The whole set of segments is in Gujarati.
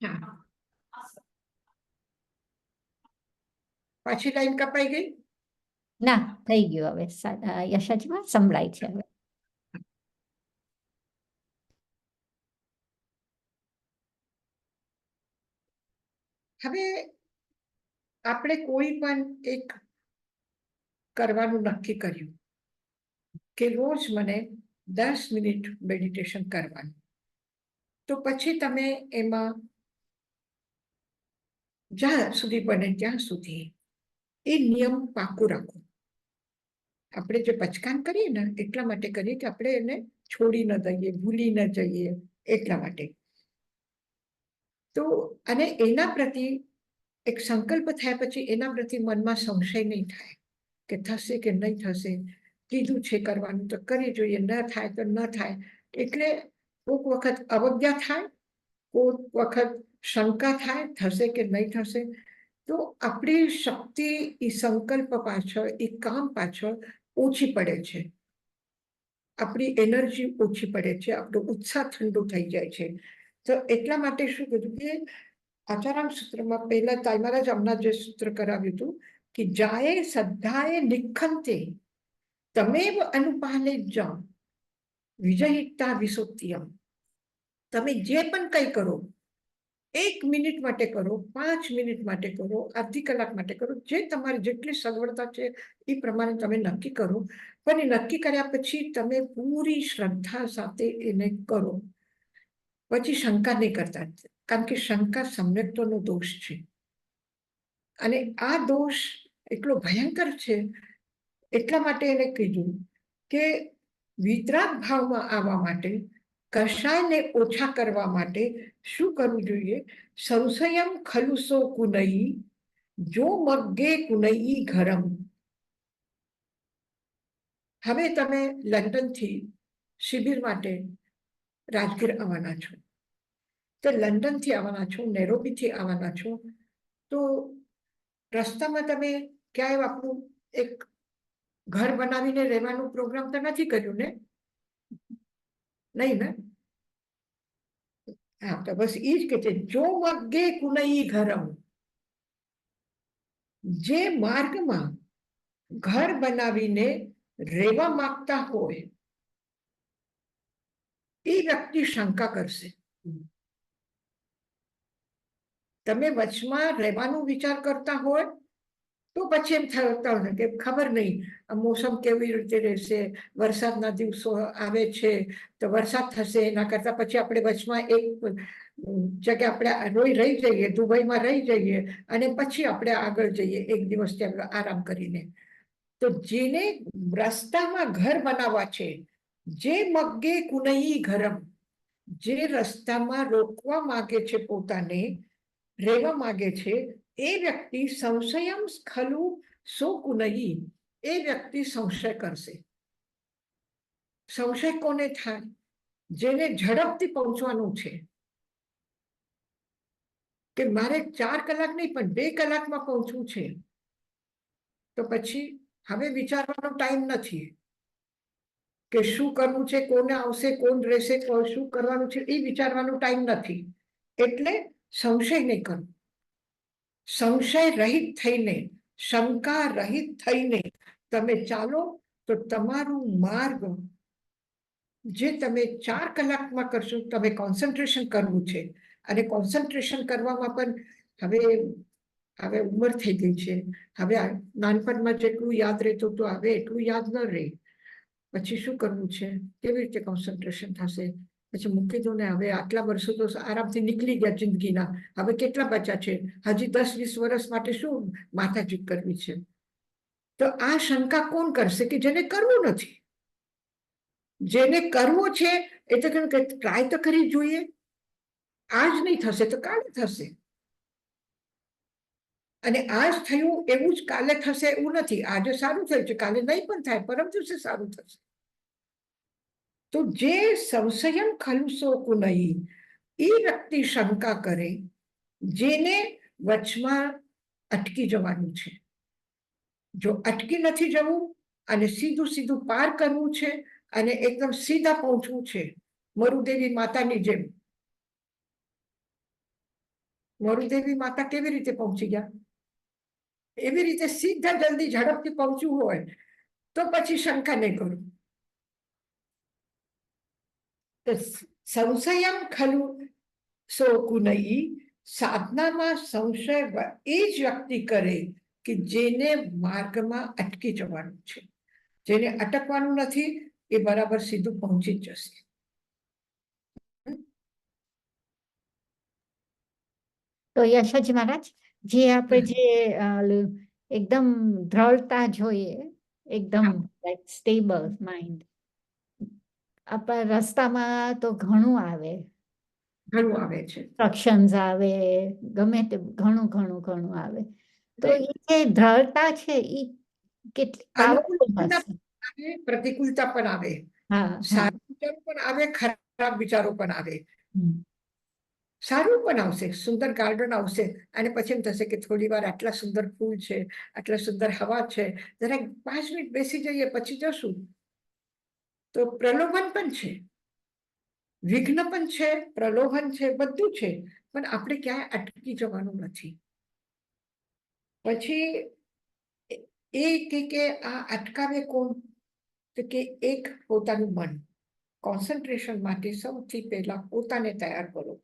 હા, પાછી લાઈન કપાઈ ગઈ. ના, થઈ ગયું હવે. યશાજીમાં સંભળાય છે હવે. હવે આપણે કોઈ પણ એક કરવાનું નક્કી કર્યું કે રોજ મને 10 મિનિટ મેડિટેશન કરવાનું, તો પછી તમે એમાં જ્યાં સુધી બને ત્યાં સુધી એ નિયમ પાકું રાખો. આપણે જે પચકાન કરીએ ને એટલા માટે કરીએ કે આપણે એને છોડી ન દઈએ, ભૂલી ન જઈએ, એટલા માટે. તો અને એના પ્રત્યે એક સંકલ્પ થયા પછી એના પ્રત્યે મનમાં સંશય નહીં થાય કે થશે કે નહીં થશે. કીધું છે કરવાનું તો કરી જોઈએ, ન થાય તો ન થાય. એટલે કોઈક વખત અવજ્ઞા થાય, કોઈક વખત શંકા થાય, થશે કે નહીં થશે. તો આપણી શક્તિ એ સંકલ્પ પાછળ, એ કામ પાછળ ઓછી પડે છે. આપણી એનર્જી ઓછી પડે છે, આપણો ઉત્સાહ ઠંડો થઈ જાય છે. તો એટલા માટે શું કીધું કે આચારામ સૂત્રમાં પહેલા તાઈમારા જ હમણાં જે સૂત્ર કરાવ્યું હતું કે જાએ શ્રદ્ધાએ નિખંતે તમેવ અનુપાલે જ વિજયિતા વિસુપ્તિયમ. તમે જે પણ કંઈ કરો, 1 મિનિટ માટે કરો, 5 મિનિટ માટે કરો, અડધી કલાક માટે કરો, જે તમારી જેટલી સગવડતા છે એ પ્રમાણે તમે નક્કી કરો. પણ એ નક્કી કર્યા પછી તમે પૂરી શ્રદ્ધા સાથે એને કરો. પછી શંકા નહીં કરતા, કારણ કે શંકા સમ્યક્તોનો દોષ છે. અને આ દોષ એટલો ભયંકર છે, એટલા માટે એને કીધું કે વિતરાગ ભાવમાં આવવા માટે, કષાયને ઓછા કરવા માટે શું કરવું જોઈએ? સંશયમ ખલુસો કુનઈ જો મગ્ગે કુનઈ ઘરમ. હવે તમે લંડનથી શિબિર માટે રાજગીર આવવાના છો, તો લંડનથી આવવાના છો, નેરોબીથી આવવાના છો, તો રસ્તામાં તમે ક્યાંય આપણું એક ઘર બનાવીને રહેવાનું પ્રોગ્રામ તો નથી કર્યું ને? નહીં ને? હા, તો બસ એ જ કે છે જો મગ્ગે કુનઈ ઘરમ. જે માર્ગમાં ઘર બનાવીને રહેવા માંગતા હોય એ વ્યક્તિ શંકા કરશે. તમે વચમાં રહેવાનું વિચાર કરતા હોય તો પછી એમ થતા હોય કે ખબર નહીં મોસમ કેવી રીતે રહેશે, વરસાદના દિવસો આવે છે તો વરસાદ થશે, એના કરતા પછી આપણે વચમાં એક જગ્યા આપણે રહી જઈએ, દુબઈમાં રહી જઈએ અને પછી આપણે આગળ જઈએ એક દિવસ ત્યાં આરામ કરીને. તો જેને રસ્તામાં ઘર બનાવવા છે, જે મગ્ગે કુનઈ ઘરમ, જે રસ્તામાં રોકવા માંગે છે, પોતાને રહેવા માંગે છે, એ વ્યક્તિ સંશયમ ખલુ સો કુનઈ, એ વ્યક્તિ સંશય કરશે. સંશય કોને થાય? જેને ઝડપથી પહોંચવાનું છે કે મારે 4 કલાક નહીં પણ 2 કલાકમાં પહોંચવું છે, તો પછી હવે વિચારવાનો ટાઈમ નથી કે શું કરવું છે, કોને આવશે, કોણ રહેશે, શું કરવાનું છે, એ વિચારવાનો ટાઈમ નથી. એટલે સંશય નહીં કરવો. સંશય રહિત થઈને, શંકા રહિત થઈને તમે ચાલો તો તમારું માર્ગ જે તમે 4 કલાકમાં કરશો, તમે કોન્સન્ટ્રેશન કરવું છે. અને કોન્સન્ટ્રેશન કરવામાં પણ હવે ઉંમર થઈ ગઈ છે, હવે નાનપણમાં જેટલું યાદ રહેતું હતું હવે એટલું યાદ ન રહે. પછી શું કરવું છે, કેવી રીતે કોન્સન્ટ્રેશન થશે? પછી મૂકી દો ને. હવે આટલા વર્ષો તો આરામથી નીકળી ગયા જિંદગીના, હવે કેટલા બચ્યા છે? હજી 10-20 વર્ષ માટે શું માથાચીત કરવી છે? તો આ શંકા કોણ કરશે? કે જેને કરવું નથી. જેને કરવું છે એ તો ટ્રાય તો કરી જોઈએ. આજ નહીં થશે તો કાલે થશે, અને આજ થયું એવું જ કાલે થશે એવું નથી. આજે સારું થયું છે, કાલે નહીં પણ થાય, પરમ દિવસે સારું થશે. તો જે સંશયમ ખલુસો કુનઈ, એ વ્યક્તિ શંકા કરે જેને વચમાં અટકી જવાનું છે. જો અટકી નથી જવું અને સીધું સીધું પાર કરવું છે અને એકદમ સીધા પહોંચવું છે, મરુદેવી માતાની જેમ, વરુદેવી માતા કેવી રીતે પહોંચી ગયા? એવી રીતે સીધા જલ્દી ઝડપથી પહોંચવું હોય તો પછી શંકા નહીં કરું. તો સંશયમ ખલુ સોકુનઈ, સાધનામાં સંશય એ જ વ્યક્તિ કરે કે જેને માર્ગમાં અટકી જવાનું છે. જેને અટકવાનું નથી એ બરાબર સીધું પહોંચી જ જશે. તો યશોજી મહારાજ, જે આપણે જે એકદમ દ્રઢતા જોઈએ, એકદમ સ્ટેબલ માઇન્ડ, આપણા રસ્તામાં તો ઘણું આવે, ઘણું આવે છે. ઇન્સ્ટ્રક્શન્સ આવે, ગમે તે ઘણું ઘણું ઘણું આવે. તો એ જે દ્રઢતા છે એ કેટલી પાવરફુલ હશે. પ્રતિકૂળતા પણ આવે, સારા વિચારો પણ આવે, ખરાબ વિચારો પણ આવે. સારું પણ આવશે, સુંદર ગાર્ડન આવશે અને પછી એમ થશે કે થોડી વાર આટલા સુંદર ફૂલ છે, આટલા સુંદર હવા છે, જરા 5 મિનિટ બેસી જઈએ પછી જશું. તો પ્રલોભન પણ છે, વિઘ્ન પણ છે, પ્રલોભન છે, બધું છે, પણ આપણે ક્યાંય અટકી જવાનું નથી. પછી એ કે આ અટકાવે કોણ? તો કે એક પોતાનું મન. કોન્સન્ટ્રેશન માટે સૌથી પહેલા પોતાને તૈયાર કરો.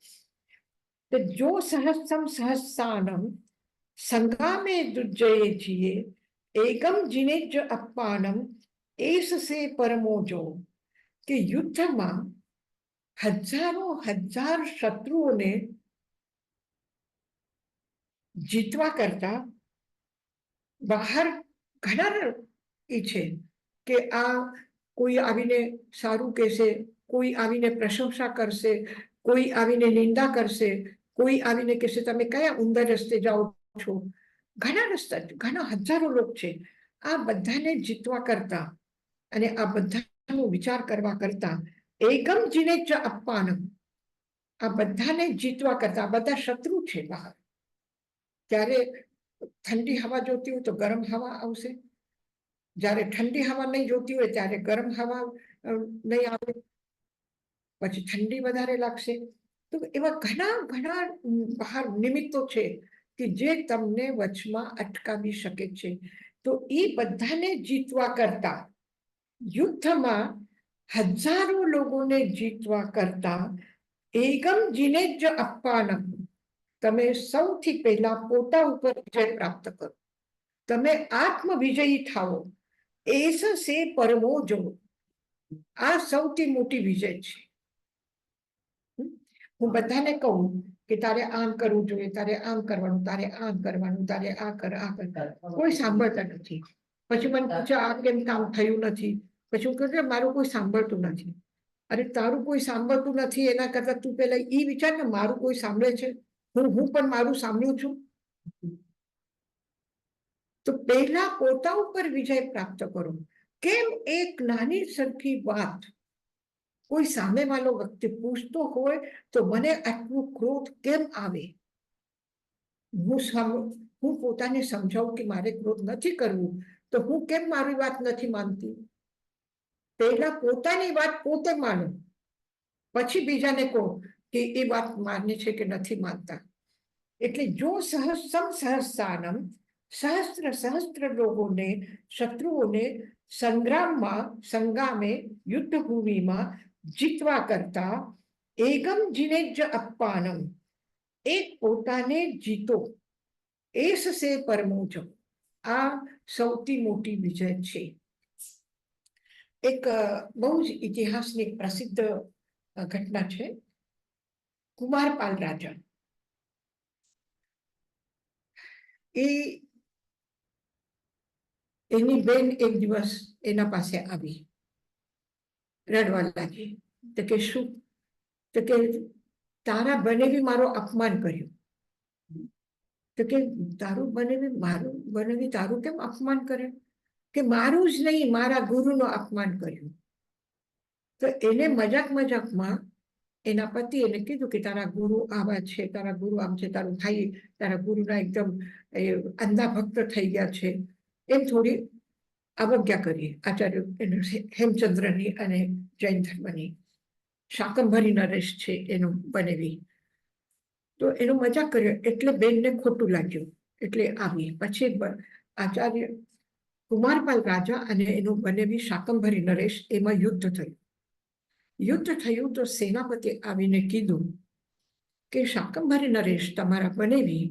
તો જો સહસ્રમ સહસ્રાનમ સંગામે દુર્જયે જીએ, એકમ જીને જ અપાનમ એસ સે પરમો જો. કે યુદ્ધમાં હજારો હજાર શત્રુઓને જીતવા કરતા બહાર ઘણા એ છે કે આ કોઈ આવીને સારું કહેશે, કોઈ આવીને પ્રશંસા કરશે, કોઈ આવીને નિંદા કરશે, કોઈ આવીને કહેશે તમે કયા ઊંધા રસ્તે જાઓ છો. ઘણા રસ્તા, ઘણા હજારો લોકો છે. આ બધાને જીતવા કરતા અને આ બધાનો વિચાર કરવા કરતા એકમ જીને જ અપાનમ, આ બધાને જીતવા કરતા, બધા શત્રુ છે બહાર. ત્યારે ઠંડી હવા જોતી હોય તો ગરમ હવા આવશે, જ્યારે ઠંડી હવા નહીં જોતી હોય ત્યારે ગરમ હવા નહીં આવે, પછી ઠંડી વધારે લાગશે. તો એવા ઘણા ઘણા બહાર નિમિત્તો છે કે જે તમને વચમાં અટકાવી શકે છે. તો એ બધાને જીતવા કરતા, યુદ્ધમાં હજારો લોકોને જીતવા કરતા એકમ જીને જ અપાનમ, તમે સૌથી પહેલા પોતા ઉપર વિજય પ્રાપ્ત કરો, તમે આત્મવિજયી થાઓ. એસ સે પરમો જો, આ સૌથી મોટી વિજય છે. હું બધાને કહું કે તારે આમ કરવું જોઈએ, તારે આમ કરવાનું, તારે આમ કરવાનું, તારે આ કર, આ કર, કોઈ સાંભળતા નથી. પછી મને પૂછે આ કેમ કામ થયું નથી? પછી હું કહું કે મારું કોઈ સાંભળતું નથી. અરે તારું કોઈ સાંભળતું નથી એના કરતા તું પેલા એ વિચાર ને મારું કોઈ સાંભળે છે, હું પણ મારું સાંભળું છું. તો પહેલા પોતા ઉપર વિજય પ્રાપ્ત કરો. કેમ એક નાની સરખી વાત કોઈ સામેવાળો વ્યક્તિ પૂછતો હોય તો મને આટલું ક્રોધ કેમ આવે? હું પોતાને સમજાવું કે મારે ક્રોધ નથી કરવું, તો હું કેમ મારી વાત નથી માનતી? પહેલા પોતાની વાત પોતે માનો, પછી બીજાને કહો કે એ વાત માને છે કે નથી માનતા. એટલે જો સહસ્રમ સહસ્રાનમ, સહસ્ત્ર સહસ્ત્ર લોકોને, શત્રુઓને સંગ્રામમાં, સંગામે, યુદ્ધ ભૂમિમાં જીતવા કરતા એકમ જીને જ અપાનમ, એક પોતાને જીતો. એસ સે પરમો જો, આ સૌથી મોટી વિજય છે. એક બહુ જ ઇતિહાસની પ્રસિદ્ધ ઘટના છે. કુમારપાલ રાજા, એની બેન એક દિવસ એના પાસે આવી, રડવા લાગી. તો કે શું? તો કે તારા બનેવી મારો અપમાન કર્યું. તો કે તારું બનેવી તારું કેમ અપમાન કરે? કે મારું જ નહીં, મારા ગુરુનું અપમાન કર્યું. તો એને મજાક મજાકમાં એના પતિ એને કીધું કે તારા ગુરુ આવા છે, તારા ગુરુ આમ છે, તારું ભાઈ તારા ગુરુના એકદમ અંધા ભક્ત થઈ ગયા છે. એમ થોડી અવજ્ઞા કરી આચાર્ય હેમચંદ્રની અને જૈન ધર્મની. શાકંભરી નરેશ છે એનું બનેવી. તો એનો મજાક કર્યો એટલે બેનને ખોટું લાગ્યું એટલે આવી. પછી આચાર્ય કુમારપાલ રાજા અને એનો બનેવી શાકંભરી નરેશ એમાં યુદ્ધ થયું. યુદ્ધ થયું તો સેનાપતિ આવીને કીધું કે શાકંભરી નરેશ તમારા બનેવી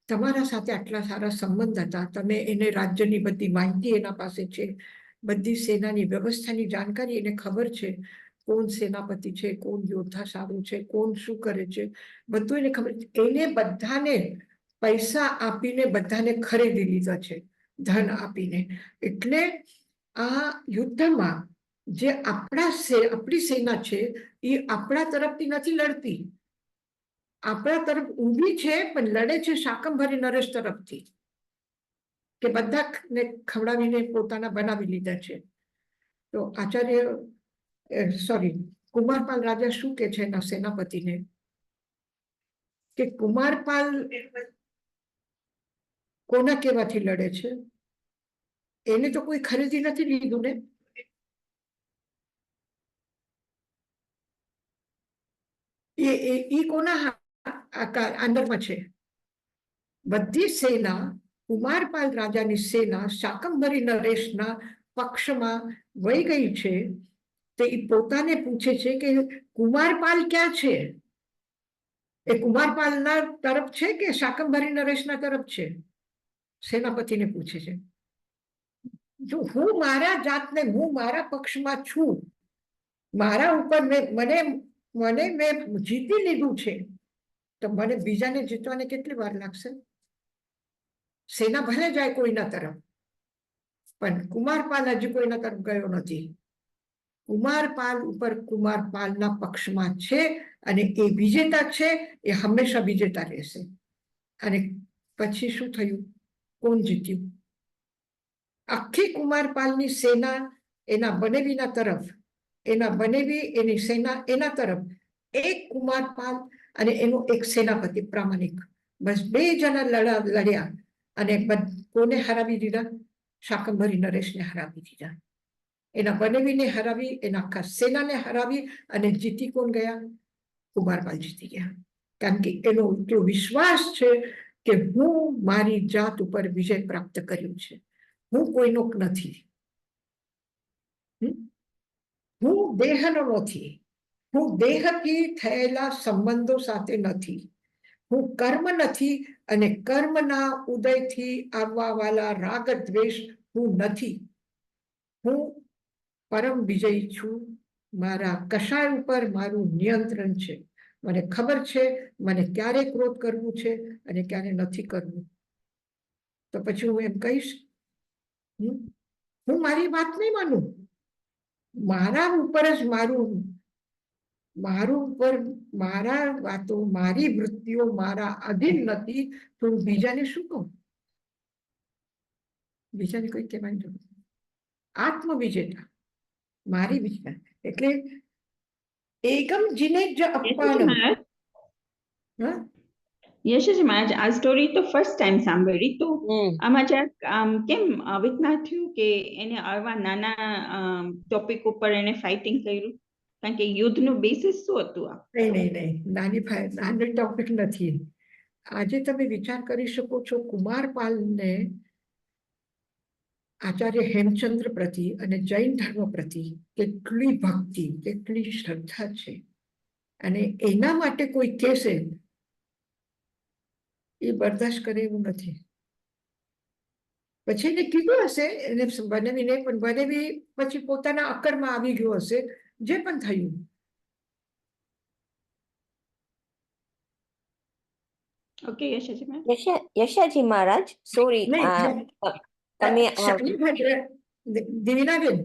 તમારા સાથે આટલા સારા સંબંધ હતા, તમે એને રાજ્યની બધી માહિતી એના પાસે છે, બધી સેનાની વ્યવસ્થાની જાણકારી એને ખબર છે, કોણ સેનાપતિ છે, કોણ યોદ્ધા સારું છે, કોણ શું કરે છે, બધું એને ખબર છે. એને બધાને પૈસા આપીને બધાને ખરીદી લીધા છે, ધન આપીને. એટલે આ યુદ્ધમાં જે આપણી સેના છે એ આપણા તરફથી નથી લડતી, આપણા તરફ ઊભી છે પણ લડે છે શાકંભરી નરેશ તરફથી, કે બધાને ખવડાવીને પોતાના બનાવી લીધા છે. તો કુમારપાલ રાજા શું કે છે એના સેનાપતિને કે કુમારપાલ કોના કેવાથી લડે છે, એને તો કોઈ ખરીદી નથી લીધું ને. એ કોના અંદરમાં છે? બધી સેના, કુમારપાલ રાજાની સેના શાકંભરી નરેશના પક્ષમાં વહી ગઈ છે. તો એ પોતાને પૂછે છે કે કુમારપાલ ક્યાં છે? એ કુમારપાલના તરફ છે કે શાકંભરી નરેશના તરફ છે? સેનાપતિને પૂછે છે. જો હું મારા જાતને, હું મારા પક્ષમાં છું, મારા ઉપર મેં જીતી લીધું છે, તો મને બીજાને જીતવાને કેટલી વાર લાગશે? સેના ભલે જાય કોઈના તરફ, પણ કુમારપાલ હજી કોઈના તરફ ગયો નથી. કુમારપાલ ઉપર કુમારપાલના પક્ષમાં છે અને એ વિજેતા છે, એ હંમેશા વિજેતા રહેશે. અને પછી શું થયું? કોણ જીત્યું? આખી કુમારપાલની સેના એના બનેવીના તરફ, એના બનેવી એની સેના એના તરફ, એક કુમારપાલ અને એનો એક સેનાપતિ પ્રામાણિક, બસ 2 જણા લડ્યા અને કોને હરાવી દીધા? શાકંભરી નરેશને હરાવી દીધા. એના બનેવીને હરાવી, એના આખા સેનાને હરાવી અને જીતી કોણ ગયા? કુમારપાલ જીતી ગયા. કારણ કે એનો એટલો વિશ્વાસ છે કે હું મારી જાત ઉપર વિજય પ્રાપ્ત કર્યું છે, હું કોઈનો નથી, હું દેહનો નથી, હું દેહથી થયેલા સંબંધો સાથે નથી, હું કર્મ નથી અને કર્મના ઉદયથી આવવા વાળા રાગ દ્વેષ હું નથી, હું પરમ વિજયી છું. મારા કશાય ઉપર મારું નિયંત્રણ છે, મને ખબર છે મને ક્યારે ક્રોધ કરવું છે અને ક્યારે નથી કરવું. તો પછી હું એમ કહીશ, હું મારી વાત નહીં માનું, મારા ઉપર જ મારું ઉપર મારા વાતો, મારી વૃત્તિઓ મારા અધીન નથી, તો હું બીજાને શું કહું? બીજાને કોઈ કહેવાની જરૂર નથી. આત્મવિજેતા, મારી વિજેતા એટલે એકમ જીને જ અપમાનમ. યશજી મહારાજ, આ સ્ટોરી તો ફર્સ્ટ ટાઈમ સાંભળી, તો આમાં જરાક કેમ વિઘ્ન થયું કે એને આવા નાના ટોપિક ઉપર એને ફાઇટિંગ કર્યું? કારણ કે યુદ્ધનું બેસિસ શું હતું? નહીં, નાની ટોપિક નથી. આજે તમે વિચાર કરી શકો છો, કુમારપાલને આચાર્ય હેમચંદ્ર પ્રતિ અને જૈન ધર્મ પ્રતિ કેટલી ભક્તિ, કેટલી શ્રદ્ધા છે, અને એના માટે કોઈ કહેશે એ બરદાસ્ત કરે એવું નથી. પછી એને કીધું હશે એને બનેવીને, પણ બનેવી પછી પોતાના અક્કડમાં આવી ગયો હશે, જે પણ થયું. ઓકે યશાજી મહારાજ, સોરી, તમે દેવીનાબેન,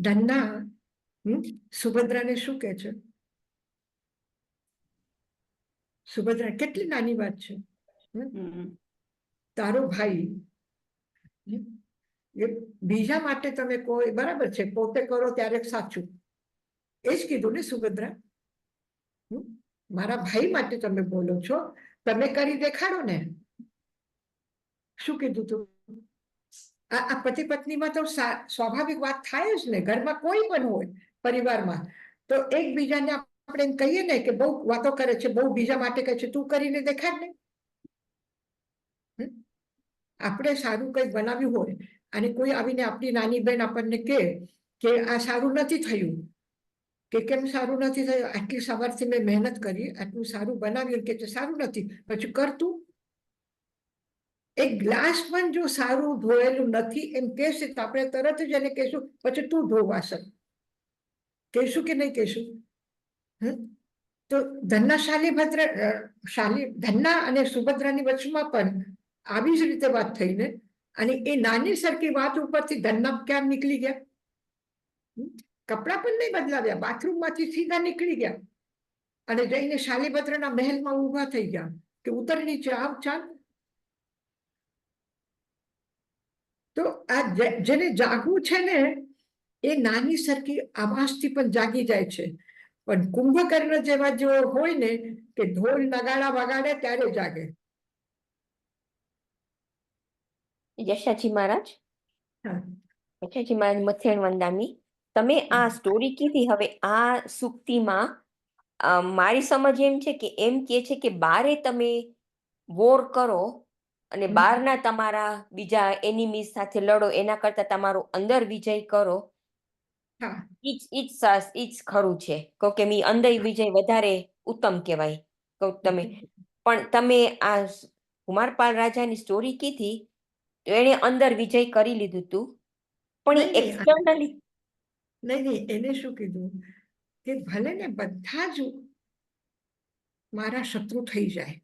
ધન્ના સુભદ્રાને શું કહે છે? સુભદ્રા કેટલી નાની વાત છે. તારો ભાઈ બીજા માટે તમે કોઈ બરાબર છે, પોતે કરો ત્યારે સાચું, એ જ કીધું ને સુભદ્રા. મારા ભાઈ માટે તમે બોલો છો, તમે કરી દેખાડો ને. શું કીધું તું? આ પતિ પત્નીમાં તો સ્વાભાવિક વાત થાય જ ને, ઘરમાં કોઈ પણ હોય પરિવારમાં તો એકબીજાને આપણે એમ કહીએ ને કે બહુ વાતો કરે છે, બહુ બીજા માટે કહે છે, તું કરીને દેખાડ ને. આપણે સારું કંઈક બનાવ્યું હોય અને કોઈ આવીને આપણી નાની બહેન આપણને કહે કે આ સારું નથી થયું, કે કેમ સારું નથી થયું, આટલી સવારથી મેં મહેનત કરી, આટલું સારું બનાવ્યું, કે સારું નથી, પછી કરતું. એક ગ્લાસ પણ જો સારું ધોયેલું નથી એમ કહેશે તો આપણે તરત જ એને કહેશું પછી તું ધો વાસણ. કહેશું કે નહીં કહેશું? તો ધન્ના અને સુભદ્રાની વચમાં પણ આવી જ રીતે વાત થઈને, અને એ નાની સરખી વાત ઉપરથી ધન્ના ક્યાં નીકળી ગયા? કપડા પણ નહીં બદલાવ્યા, બાથરૂમમાંથી સીધા નીકળી ગયા અને જઈને શાલીભદ્રના મહેલમાં ઊભા થઈ ગયા કે ઉતર નીચે, આવ ચાલ. તો આ જેને જાગવું છે ને એ નાની સરખી આવાજથી પણ જાગી જાય છે. પણ કુંભકર્ણ જેવા જો હોય ને કે ઢોલ નગાડા વગાડે ત્યારે જાગે. યશાજી મહારાજ, યશાજી મહારાજ મથેણ વંદામી, તમે આ સ્ટોરી કીધી, હવે આ સુક્તિમાં મારી સમજ એમ છે કે એમ કે છે કે બારે તમે વોર કરો અને બહારના તમારા બીજા એનિમીઝ સાથે લડો એના કરતા તમારો અંદર વિજય કરો, ઈ જ ખરું છે. કહો કે અંદર વિજય વધારે ઉત્તમ કહેવાય. કહો તમે પણ તમે આ કુમારપાલ રાજાની સ્ટોરી કીધી તો એને અંદર વિજય કરી લીધું તું, પણ એ એક્સટર્નલી નહીં, એને શું કીધું કે ભલે ને બધા જ મારા શત્રુ થઈ જાય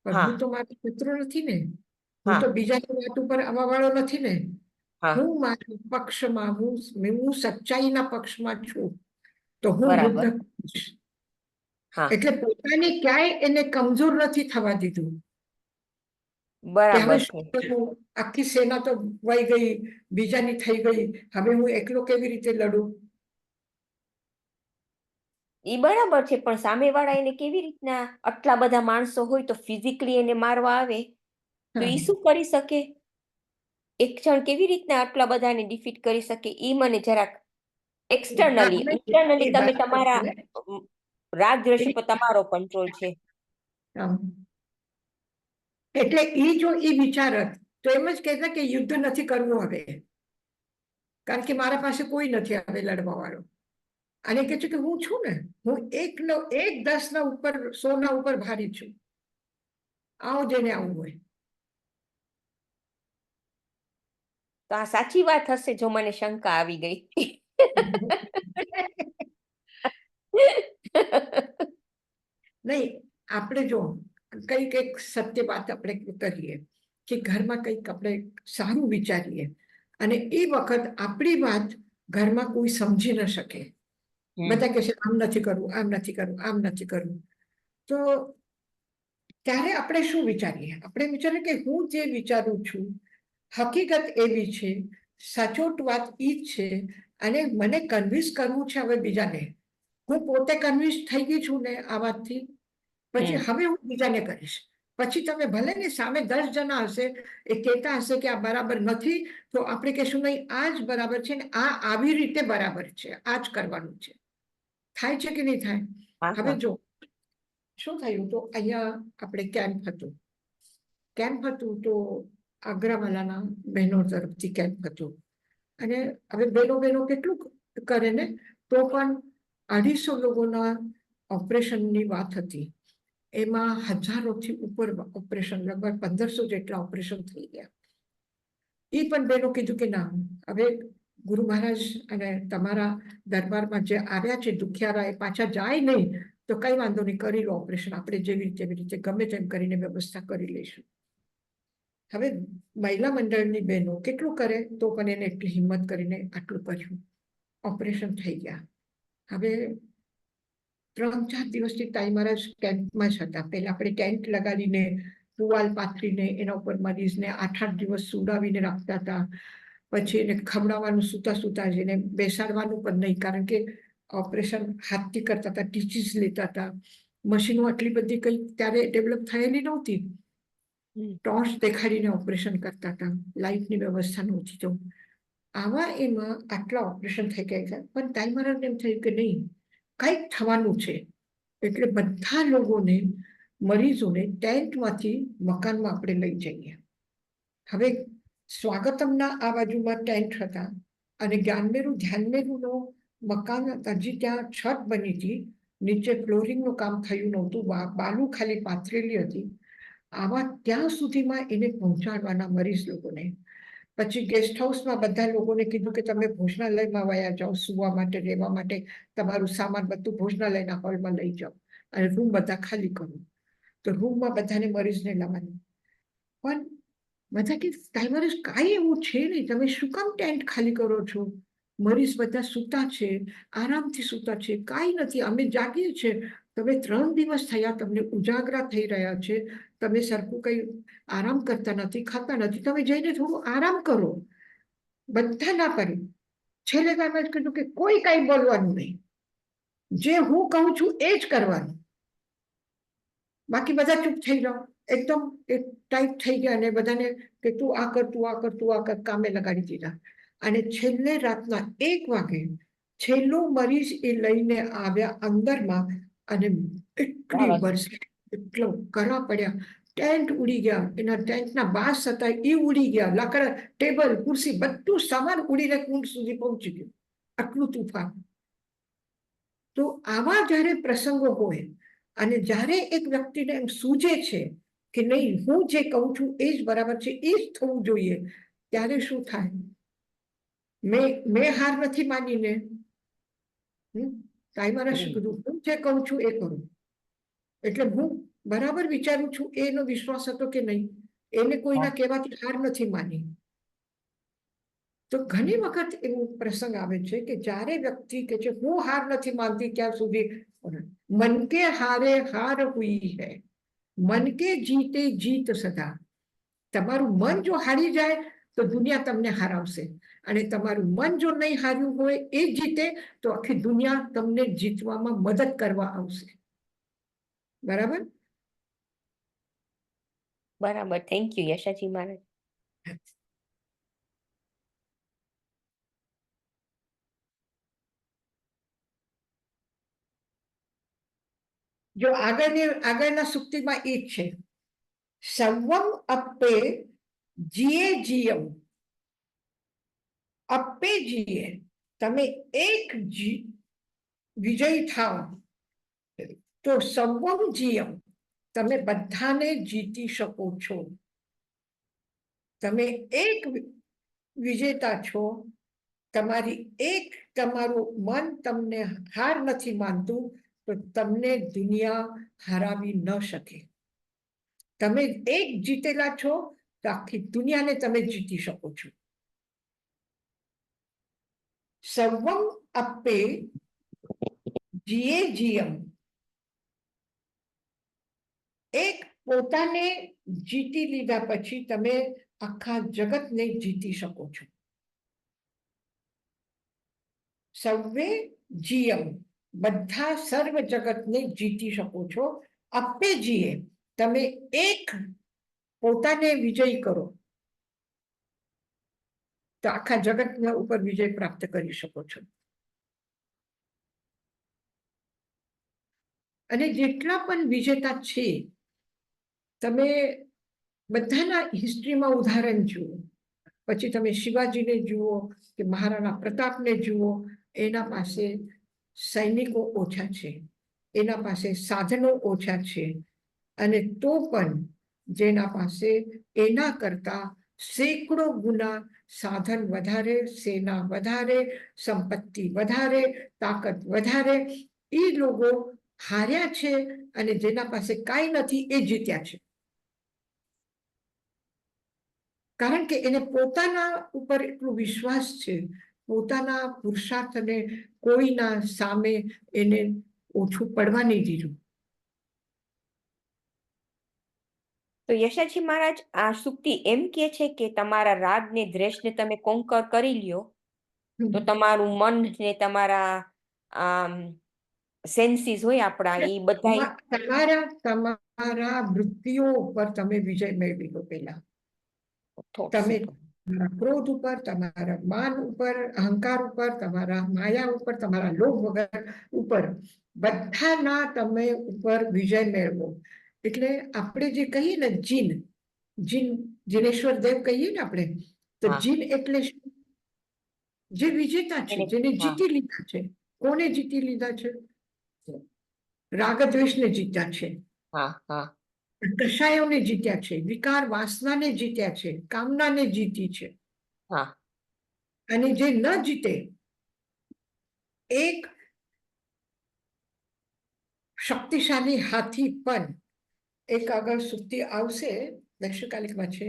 પણ હું તો મારો શત્રુ નથી ને, હું તો બીજાની વાત ઉપર આવવા વાળો નથી ને, હું મારા પક્ષમાં, હું સચ્ચાઈના પક્ષમાં છું તો હું યુદ્ધ કરીશ. એટલે પોતાની ક્યાંય એને કમજોર નથી થવા દીધું. બરાબર. આખી સેના તો વહી ગઈ, બીજાની થઈ ગઈ, હવે હું એકલો કેવી રીતે લડું? એ બરાબર છે, પણ સામેવાળા એને કેવી રીતના, આટલા બધા માણસો હોય તો ફિઝિકલી એને મારવા આવે તો એ શું કરી શકે? એક જણ કેવી રીતના આટલા બધાને ડિફીટ કરી શકે? એ મને જરાક એક્સટર્નલી, ઇન્ટરનલી તમે તમારા રાગ દ્વેષ પર તમારો કંટ્રોલ છે. એટલે એ જો એ વિચારત તો એમ જ કહેતા કે યુદ્ધ નથી કરવું હવે, કારણ કે મારા પાસે કોઈ નથી હવે લડવા વાળો. અને કે છે કે હું છું ને, હું 1-10 ઉપર 100 ઉપર ભારી છું, આવો જેને આવું હોય. તો આ સાચી વાત હશે જો મને શંકા આવી ગઈ. નહીં, આપણે જો કંઈક સત્ય વાત આપણે કરીએ કે ઘરમાં કંઈક આપણે સારું વિચારીએ અને એ વખત આપણી વાત ઘરમાં કોઈ સમજી ન શકે, બધા કહે છે આમ નથી કરવું, આમ નથી કરવું, આમ નથી કરવું, તો ત્યારે આપણે શું વિચારીએ? આપણે વિચારીએ કે હું જે વિચારું છું હકીકત એવી છે, સચોટ વાત ઈ જ છે અને મને કન્વિન્સ કરવું છે હવે બીજાને. હું પોતે કન્વિન્સ થઈ ગઈ છું ને આ વાતથી, પછી હવે હું બીજાને કરીશ. પછી તમે ભલે ને સામે 10 જણા હશે એ કહેતા હશે કે આ બરાબર નથી, તો આપણે કહેશું નહીં આ જ બરાબર છે ને આ આવી રીતે બરાબર છે, આ જ કરવાનું છે. થાય છે કે નહીં થાય? હવે જો શું થયું, તો અહીંયા આપણે કેમ્પ હતું તો આગ્રાવાલાના બહેનો તરફથી કેમ્પ હતું અને હવે બહેનો કેટલું કરે ને, તો પણ 250 લોકોના ઓપરેશનની વાત હતી. એમાં હજારોથી ઉપર ઓપરેશન, લગભગ 1500 જેટલા ઓપરેશન થઈ ગયા. એ પણ બહેનો કીધું કે ના, હવે ગુરુ મહારાજ અને તમારા દરબારમાં જે આવ્યા છે દુખિયારા, એ પાછા જાય નહીં તો કઈ વાંધો નહીં, કરી લો ઓપરેશન, આપણે જેવી રીતે ગમે તેમ કરીને વ્યવસ્થા કરી લઈશું. હવે મહિલા મંડળની બહેનો કેટલું કરે તો પણ એને એટલી હિંમત કરીને આટલું કર્યું, ઓપરેશન થઈ ગયા. હવે 3-4 દિવસથી તાઈ મહારાજ કેમ્પમાં જ હતા. પહેલા આપણે ટેન્ટ લગાડીને ટુવાલ પાથરીને એના ઉપર મરીઝને 8-8 દિવસ સુડાવીને રાખતા હતા. પછી એને ખવડાવવાનું સૂતા એને બેસાડવાનું પણ નહીં, કારણ કે ઓપરેશન હાથથી કરતા હતા, ટીચીસ લેતા હતા. મશીનો આટલી બધી કંઈ ત્યારે ડેવલપ થયેલી નહોતી. ટોર્ચ દેખાડીને ઓપરેશન કરતા હતા, લાઇટની વ્યવસ્થા નહોતી. તો આવા એમાં આટલા ઓપરેશન થઈ ગયા. પણ તાઈ મહારાજને એમ થયું કે નહીં, કંઈક થવાનું છે, એટલે બધા લોકોને, મરીઝોને ટેન્ટમાંથી મકાનમાં આપણે લઈ જઈએ. હવે સ્વાગતમના આ બાજુમાં ટેન્ટ હતા અને જ્ઞાનમેરું ધ્યાનમેરુંનો મકાન હજી ત્યાં છત બની હતી, નીચે ફ્લોરિંગનું કામ થયું નહોતું, બાલુ ખાલી પાથરેલી હતી. આવા ત્યાં સુધીમાં એને પહોંચાડવાના મરીઝ લોકોને. પછી ગેસ્ટ હાઉસમાં બધા લોકોને કીધું કે તમે ભોજનાલયમાં વયા જાઓ, સુવા માટે, રહેવા માટે, તમારું સામાન બધું ભોજનાલયના હોલમાં લઈ જાઓ અને રૂમ બધા ખાલી કરો. તો રૂમમાં બધાને મરીઝને લાવવાનું. પણ બધા કે ટાઈમર્સ કાંઈ એવું છે નહીં, તમે શું કામ ટેન્ટ ખાલી કરો છો? મરીઝ બધા સૂતા છે, આરામથી સૂતા છે, કાંઈ નથી, અમે જાગીએ છીએ. તમે 3 દિવસ થયા, તમને ઉજાગરા થઈ રહ્યા છે, તમે સરખું કંઈ આરામ કરતા નથી, ખાતા નથી, તમે જઈને થોડું આરામ કરો. બધા ના પાડી. છેલ્લે એમ કીધું કે કોઈ કાંઈ બોલવાનું નહીં, જે હું કહું છું એ જ કરવાનું, બાકી બધા ચૂપ થઈ જાઓ. એકદમ ટાઈપ થઈ ગયા અને બધાને કે તું આ કર, તું આ કર, તું આ કર, કામે લગાડી દીધા. અને છેલ્લે રાતના 1 વાગે છેલ્લું મરીઝ એ લઈને આવ્યા અંદરમાં અને એટલી વર્ષે એટલો કરા પડ્યા, ટેન્ટ ઉડી ગયા, એના ટેન્ટના બાંસ હતા એ ઉડી ગયા, લાકડા, ટેબલ, ખુરશી, બધું સામાન ઉડીને કુંડ સુધી પહોંચી ગયું. આટલું તુફાન. તો આવા જ્યારે પ્રસંગો હોય અને જ્યારે એક વ્યક્તિને એમ સૂઝે છે કે નહીં, હું જે કહું છું એ જ બરાબર છે, એ જ થવું જોઈએ, ત્યારે શું થાય? મેં હાર નથી માનીને તાઈમારા શું કીધું, હું જે કહું છું એ કરું. એટલે હું બરાબર વિચારું છું એનો વિશ્વાસ હતો કે નહીં, એને કોઈના કહેવાથી હાર નથી માની. તો ઘણી વખત એવો પ્રસંગ આવે છે કે જ્યારે વ્યક્તિ કે છે હું હાર નથી માનતી ત્યાં સુધી, મન કે હારે હાર હુઈ હૈ, મન કે જીતે જીત સદા. તમારું મન જો હારી જાય તો દુનિયા તમને હરાવશે, અને તમારું મન જો નહીં હાર્યું હોય એ જીતે તો આખી દુનિયા તમને જીતવામાં મદદ કરવા આવશે. બરાબર? બરાબર. થેન્ક યુ યશાજી મહારાજ. જો આગળના સુક્તિમાં એ જ છે, સંવમ અપ્પે જીએ જીયમ, અપ્પે જીએ, તમે એક વિજય થાવ તો સંવમ જીયમ, તમે બધાને જીતી શકો છો. તમે એક વિજેતા છો, તમારું મન તમને હાર નથી માનતું તો તમને દુનિયા હરાવી ન શકે. તમે એક જીતેલા છો તો આખી દુનિયાને તમે જીતી શકો છો. સર્વમ અપ્પે જીએ જીયમ, એક પોતાને જીતી લીધા પછી તમે આખા જગતને જીતી શકો છો. સર્વે જીયમ, બધા સર્વ જગતને જીતી શકો છો. અપ્પે જીએ, તમે એક પોતાને વિજય કરો તો આખા જગતના ઉપર વિજય પ્રાપ્ત કરી શકો છો. અને જેટલા પણ વિજેતા છે, તમે બધાના હિસ્ટ્રીમાં ઉદાહરણ જુઓ, પછી તમે શિવાજીને જુઓ કે મહારાણા પ્રતાપને જુઓ, એના પાસે સૈનિકો ઓછા છે, એના પાસે સાધનો ઓછા છે, અને તો પણ જેના પાસે એના કરતા સેંકડો ગુના સાધન વધારે, સેના વધારે, સંપત્તિ વધારે, તાકાત વધારે, એ લોકો હાર્યા છે, અને જેના પાસે કાંઈ નથી એ જીત્યા છે. કારણ કે એને પોતાના ઉપર એટલું વિશ્વાસ છે, પોતાના પુરુષાર્થને કોઈના સામે એને ઓછું પડવા નહીં દીધું. તો યશાજી મહારાજ આ સુક્તિ એમ કે છે કે તમારા રાગ ને દ્વેષ ને તમે કોન્કર કરી લ્યો તો તમારું મન ને તમારા સેન્સીસ હોય આપણા એ બધા તમારા વૃત્તિઓ ઉપર તમે વિજય મેળવી લો. પેલા તમે તમારા ક્રોધ ઉપર, તમારા માન ઉપર, અહંકાર ઉપર, તમારા માયા ઉપર, તમારા લોભ વગર ઉપર બધાના તમે ઉપર વિજય મેળવો. એટલે આપણે જે કહીએ ને જીન, જીનેશ્વર દેવ કહીએ ને આપણે, તો હા. જીન એટલે શું? જે વિજેતા છે, જેને હા. જીતી લીધા છે. કોને જીતી લીધા છે? રાગ દ્વેષને જીત્યા છે, હા હા કષાયોને જીત્યા છે, વિકાર વાસનાને જીત્યા છે, કામનાને જીતી છે. હા અને જે ન જીતે, એક શક્તિશાળી હાથી પણ, એક આગળ સુક્તિ આવશે દક્ષકાલિકમાં છે,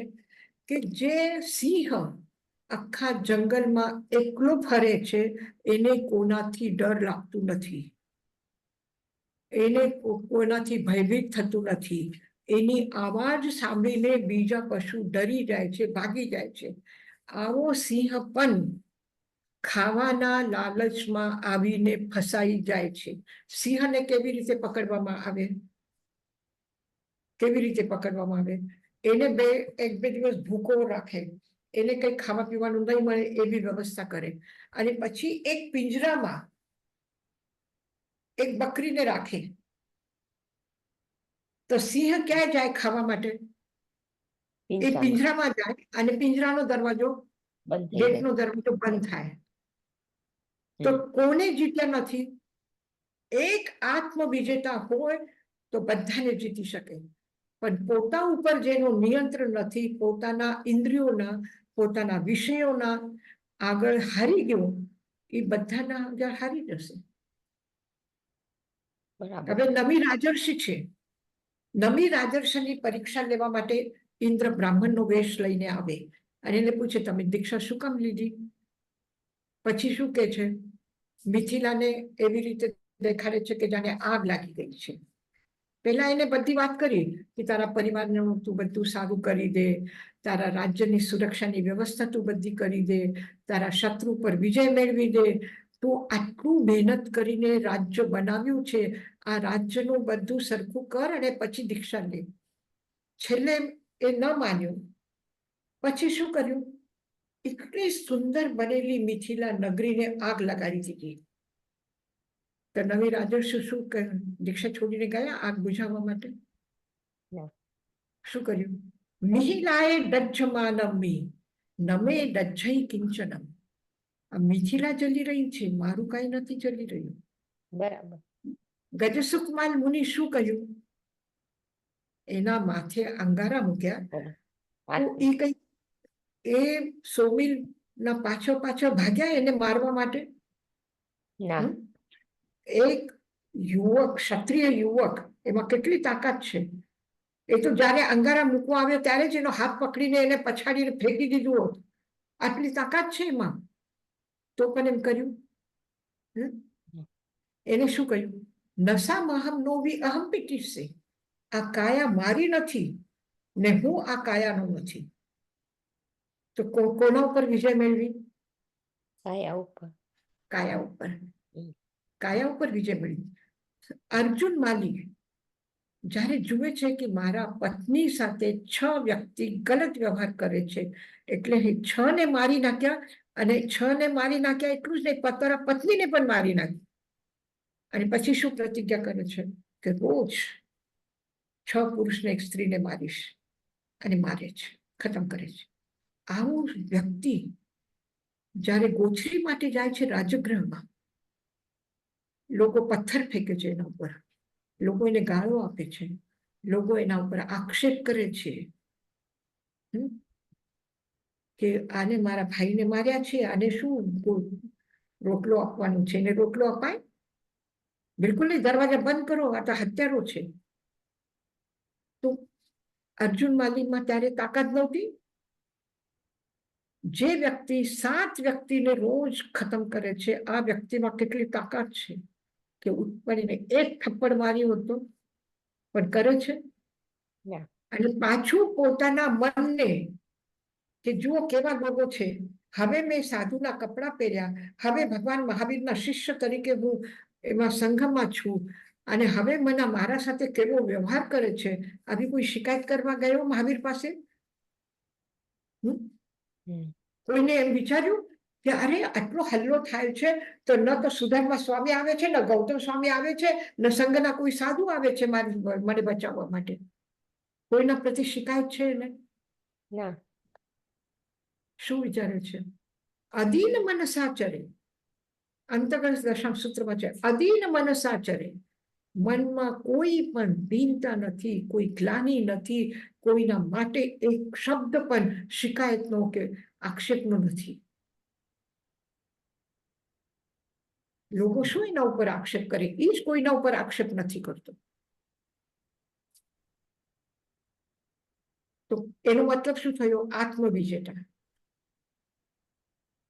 કે જે સિંહ આખા જંગલમાં એકલો ફરે છે, એને કોનાથી ડર લાગતું નથી, એને કોનાથી ભયભીત થતું નથી. એની આવાજ સાંભળીને બીજા પશુ ડરી જાય છે, ભાગી જાય છે. આવો સિંહ પણ ખાવાના લાલચમાં આવીને ફસાઈ જાય છે. સિંહને કેવી રીતે પકડવામાં આવે? કેવી રીતે પકડવામાં આવે? એને એક બે દિવસ ભૂકો રાખે, એને કંઈ ખાવા પીવાનું નહીં મળે એવી વ્યવસ્થા કરે, અને પછી એક પિંજરામાં એક બકરીને રાખે. તો સિંહ ક્યાં જાય ખાવા માટે? એ પિંજરામાં જાય, અને પિંજરાનો દરવાજો, બંધ થઈ ગેટનો દરવાજો બંધ થાય. તો કોને જીત્યા નથી? એક આત્મવિજેતા હોય તો બધાને જીતી શકે, પણ પોતા ઉપર જેનું નિયંત્રણ નથી, પોતાના ઇન્દ્રિયોના, પોતાના વિષયોના આગળ હારી ગયો, એ બધાના આગળ હારી જશે. હવે નવી રાજર્ષિ છે. નવી રાજર્ષિની પરીક્ષા લેવા માટે ઇન્દ્ર બ્રાહ્મણનો વેશ લઈને આવે, અને એને પૂછે, તમે દીક્ષા શું કામ લીધી? પછી શું કે છે? મિથિલાને એવી રીતે દેખાડે છે કે જાણે આગ લાગી ગઈ છે. પહેલા એને બધી વાત કરી કે તારા પરિવારનું તું બધું સારું કરી દે, તારા રાજ્યની સુરક્ષાની વ્યવસ્થા તું બધી કરી દે, તારા શત્રુ પર વિજય મેળવી દે, તું આટલું મહેનત કરીને રાજ્ય બનાવ્યું છે, આ રાજ્યનું બધું સરખું કર અને પછી દીક્ષા લે. છેલ્લે એ ન માન્યું. પછી શું કર્યું? એટલી સુંદર બનેલી મિથિલા નગરીને આગ લગાડી દીધી. તો નવી રાજર્ષિ શું કર્યું? દીક્ષા છોડીને ગયા આગ બુઝાવવા માટે. શું કર્યું? મિહિલાએ દજ્જમાનમી નમે દજ્જઈ કિંચનમ. આ મિથિલા જલી રહી છે, મારું કઈ નથી જલી રહ્યું. બરાબર. ગજસુકમાલ મુનિ શું કહ્યું? એના માથે અંગારા મૂક્યા. તો એ કઈ એ સોમિલ ના પાછળ ભાગ્યા એને મારવા માટે? એક યુવક, ક્ષત્રિય યુવક, એમાં કેટલી તાકાત છે! એ તો જયારે અંગારા મૂકવા આવ્યો ત્યારે જ એનો હાથ પકડીને એને પછાડીને ફેંકી દીધું હોત. આટલી તાકાત છે એમાં, તો પણ એમ કર્યું. એને શું કહ્યું? નસા મહમ નોવી અહમ પીટીશે. આ કાયા મારી નથી ને હું આ કાયાનો નથી. તો કોના ઉપર વિજય મેળવી? કાયા ઉપર. કાયા ઉપર. કાયા ઉપર વિજય મેળવી. અર્જુન માલી જ્યારે જુએ છે કે મારા પત્ની સાથે 6 વ્યક્તિ ગલત વ્યવહાર કરે છે, એટલે એ 6 ને મારી નાખ્યા, અને 6 ને મારી નાખ્યા એટલું જ નહીં, પોતાના પત્નીને પણ મારી નાખી. અને પછી શું પ્રતિજ્ઞા કરે છે? કે રોજ 6 પુરુષને એક સ્ત્રીને મારીશ, અને મારે છે, ખતમ કરે છે. આવું વ્યક્તિ જ્યારે ગોચરી માટે જાય છે રાજગૃહમાં, લોકો પથ્થર ફેંકે છે એના ઉપર, લોકો એને ગાળો આપે છે, લોકો એના ઉપર આક્ષેપ કરે છે કે આને મારા ભાઈને માર્યા છે, આને શું રોટલો આપવાનું છે? એને રોટલો અપાય? બિલકુલ નહીં, દરવાજા બંધ કરો, આ તો હત્યારો છે. તો અર્જુન માલીમાં ત્યારે તાકાત નહોતી. જે વ્યક્તિ 7 વ્યક્તિને રોજ ખતમ કરે છે, આ વ્યક્તિમાં કેટલી તાકાત છે કે ઉઠીને એક થપ્પડ માર્યો હતો, પણ કરે છે. અને પાછું પોતાના મનને કે જુઓ કેવા લોકો છે, હવે મેં સાધુના કપડાં પહેર્યા, હવે ભગવાન મહાવીરના શિષ્ય તરીકે હું એમાં સંઘમાં છું, અને હવે મને મારા સાથે કેવો વ્યવહાર કરે છે, આવી કોઈ શિકાયત કરવા ગયો મહાવીર પાસે? કોઈને એમ વિચાર્યું કે અરે આટલો હલ્લો થાય છે તો ન તો સુધર્મા સ્વામી આવે છે, ન ગૌતમ સ્વામી આવે છે, ન સંઘના કોઈ સાધુ આવે છે મને બચાવવા માટે. કોઈના પ્રતિ શિકાયત છે ને? ના. શું વિચારે છે? અધીન મનસાચરે, અંતર્ગત દશમ સૂત્રમાં છે, અધીન મનસાચરે. મનમાં કોઈ પણ દીનતા નથી, કોઈ ગ્લાની નથી, કોઈના માટે એક શબ્દ પણ શિકાયતનો કે આક્ષેપનો નથી. લોકો શું એના ઉપર આક્ષેપ કરે? એ જ કોઈના ઉપર આક્ષેપ નથી કરતો. તો એનો મતલબ શું થયો? આત્મવિજેતા,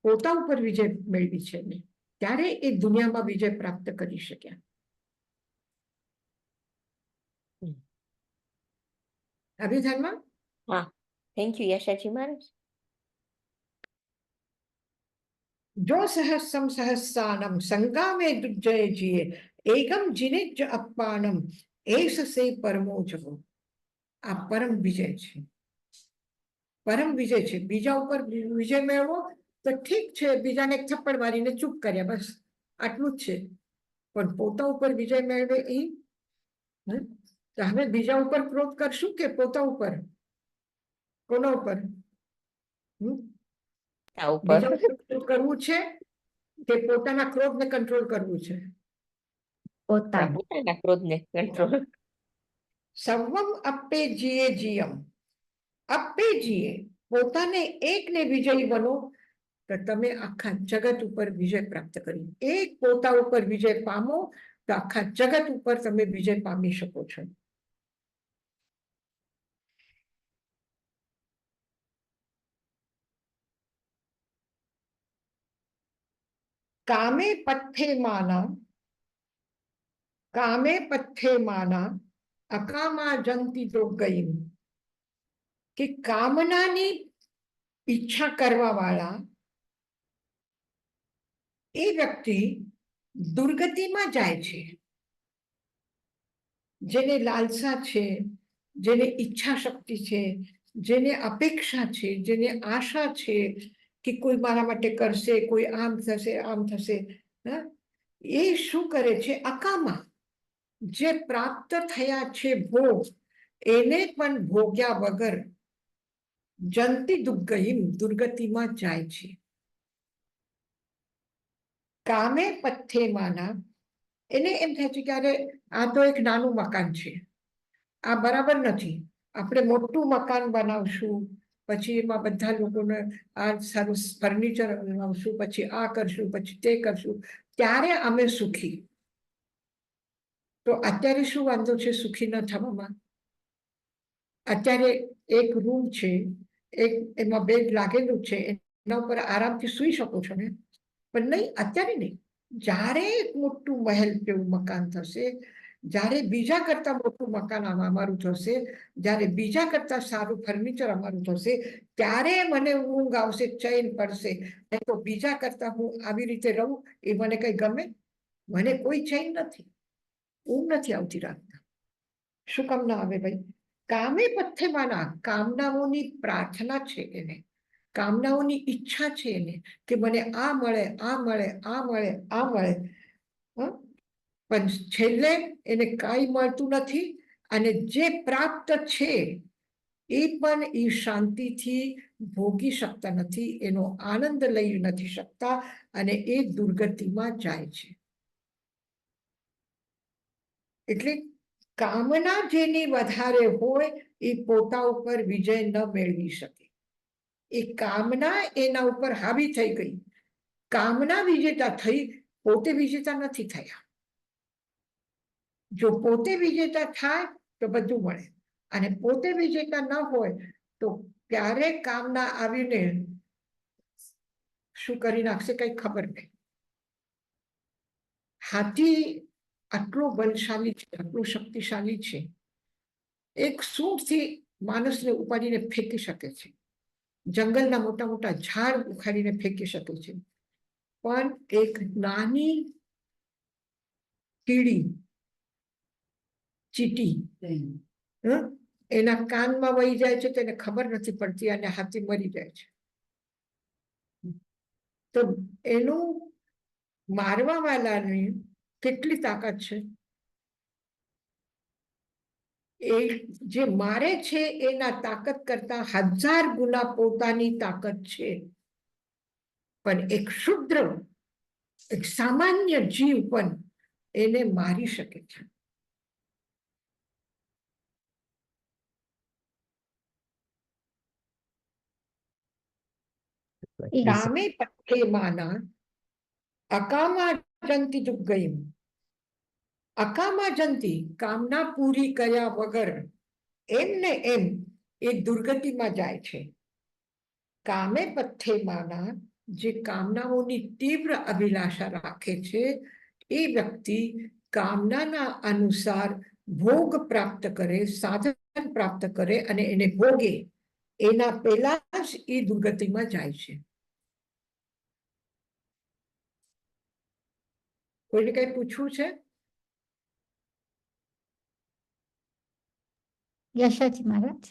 પોતા ઉપર વિજય મેળવી છે ને ત્યારે એ દુનિયામાં વિજય પ્રાપ્ત કરી શક્યા. અભિધાનમાં હા, થેન્ક યુ યશાજી મહારાજ. જો સહસ્રમ સહસ્રાનમ સંગામે દુર્જય જીએ એકમ જીનિજ અપાનમ એસ સે પરમો જવો. આ પરમ વિજય છે, પરમ વિજય છે. બીજા ઉપર વિજય મેળવો તો ઠીક છે, બીજાને એક થપ્પડ મારીને ચૂપ કર્યા, બસ આટલું જ છે. પણ પોતા ઉપર વિજય મેળવે એ હવે બીજા ઉપર ક્રોધ કરશું કે પોતા ઉપર? કોના ઉપર? બીજા ઉપર કરવું છે કે પોતાના ક્રોધને કંટ્રોલ કરવું છે? પોતાના ક્રોધને કંટ્રોલ. સર્વમ અપ્પે જીએ જીયમ, અપ્પે જીએ, પોતાને એકને વિજયી બનો તો તમે આખા જગત ઉપર વિજય પ્રાપ્ત કરી. એક પોતા ઉપર વિજય પામો તો આખા જગત ઉપર તમે વિજય પામી શકો છો. કામે પથ્થે માના, કામે પથ્થે માના અકામા જંતી તો ગઈ. કે કામનાની ઈચ્છા કરવા વાળા એ વ્યક્તિ દુર્ગતિમાં જાય છે. જેને લાલસા છે, જેને ઈચ્છા શક્તિ છે, જેને અપેક્ષા છે, જેને આશા છે કે કોઈ મારા માટે કરશે, કોઈ આમ થશે, આમ થશે, એ શું કરે છે? અકામા, જે પ્રાપ્ત થયા છે ભોગ, એને પણ ભોગ્યા વગર જંતી દુર્ગહીમ, દુર્ગતિમાં જાય છે. કામે પથ્થે માના, એને એમ થાય છે કે અરે આ તો એક નાનું મકાન છે, આ બરાબર નથી, આપણે મોટું મકાન બનાવશું, પછી એમાં બધા લોકોને આ સારું ફર્નિચર બનાવશું, પછી આ કરશું, પછી તે કરશું, ત્યારે અમે સુખી. તો અત્યારે શું વાંધો છે સુખી ન થવામાં? અત્યારે એક રૂમ છે, એક એમાં બેડ લાગેલું છે, એના ઉપર આરામથી સૂઈ શકો છો ને? પણ નહીં, અત્યારે નહીં. જ્યારે એક મોટું મહેલ જેવું મકાન થશે, જ્યારે બીજા કરતા મોટું મકાન અમારું થશે, જ્યારે બીજા કરતા સારું ફર્નિચર અમારું થશે, ત્યારે મને ઊંઘ આવશે, ચૈન પડશે. તો બીજા કરતા હું આવી રીતે રહું એ મને કઈ ગમે? મને કોઈ ચૈન નથી, ઊંઘ નથી આવતી રાતના. શું કામ ના આવે ભાઈ? કામે પથ્થે માના, કામનાઓની પ્રાર્થના છે એને, કામનાઓની ઈચ્છા છે એને કે મને આ મળે, આ મળે, આ મળે, આ મળે. પણ છેલ્લે એને કાંઈ મળતું નથી, અને જે પ્રાપ્ત છે એ પણ એ શાંતિથી ભોગી શકતા નથી, એનો આનંદ લઈ નથી શકતા, અને એ દુર્ગતિમાં જાય છે. એટલે કામના જેની વધારે હોય એ પોતા ઉપર વિજય ન મેળવી શકે. એ કામના એના ઉપર હાવી થઈ ગઈ, કામના વિજેતા થઈ, પોતે વિજેતા નથી થયા. જો પોતે વિજેતા થાય તો બધું મળે, અને પોતે વિજેતા ન હોય તો ક્યારે કામના આવીને શું કરી નાખશે કઈ ખબર નહીં. હાથી આટલો બલશાલી છે, આટલો શક્તિશાળી છે, એક સૂંઢથી માણસને ઉપાડીને ફેંકી શકે છે, જંગલના મોટા મોટા ઝાડ ઉખાડીને ફેંકી શકે છે, પણ એક નાની કીડી, ચીટી, એના કાનમાં વહી જાય છે, તેને ખબર નથી પડતી, અને હાથી મરી જાય છે. તો એનું મારવા વાળાની કેટલી તાકાત છે? એ જે મારે છે એના તાકાત કરતા 1000 ગુના પોતાની તાકાત છે. પણ એક શુદ્ર, એક સામાન્ય જીવ પણ એને મારી શકે છે. કામે પથ્થે માના અકામા જંતી દુર્ગયમ. અકામા જંતી, કામના પૂરી કર્યા વગર એમને એમ એ દુર્ગતિમાં જાય છે. કામે પથ્થે માના, જે કામનાઓની તીવ્ર અભિલાષા રાખે છે એ વ્યક્તિ કામનાના અનુસાર ભોગ પ્રાપ્ત કરે, સાધન પ્રાપ્ત કરે અને એને ભોગે, એના પહેલા જ એ દુર્ગતિમાં જાય છે. કોઈને કઈ પૂછવું છે? યશાજી મહારાજ,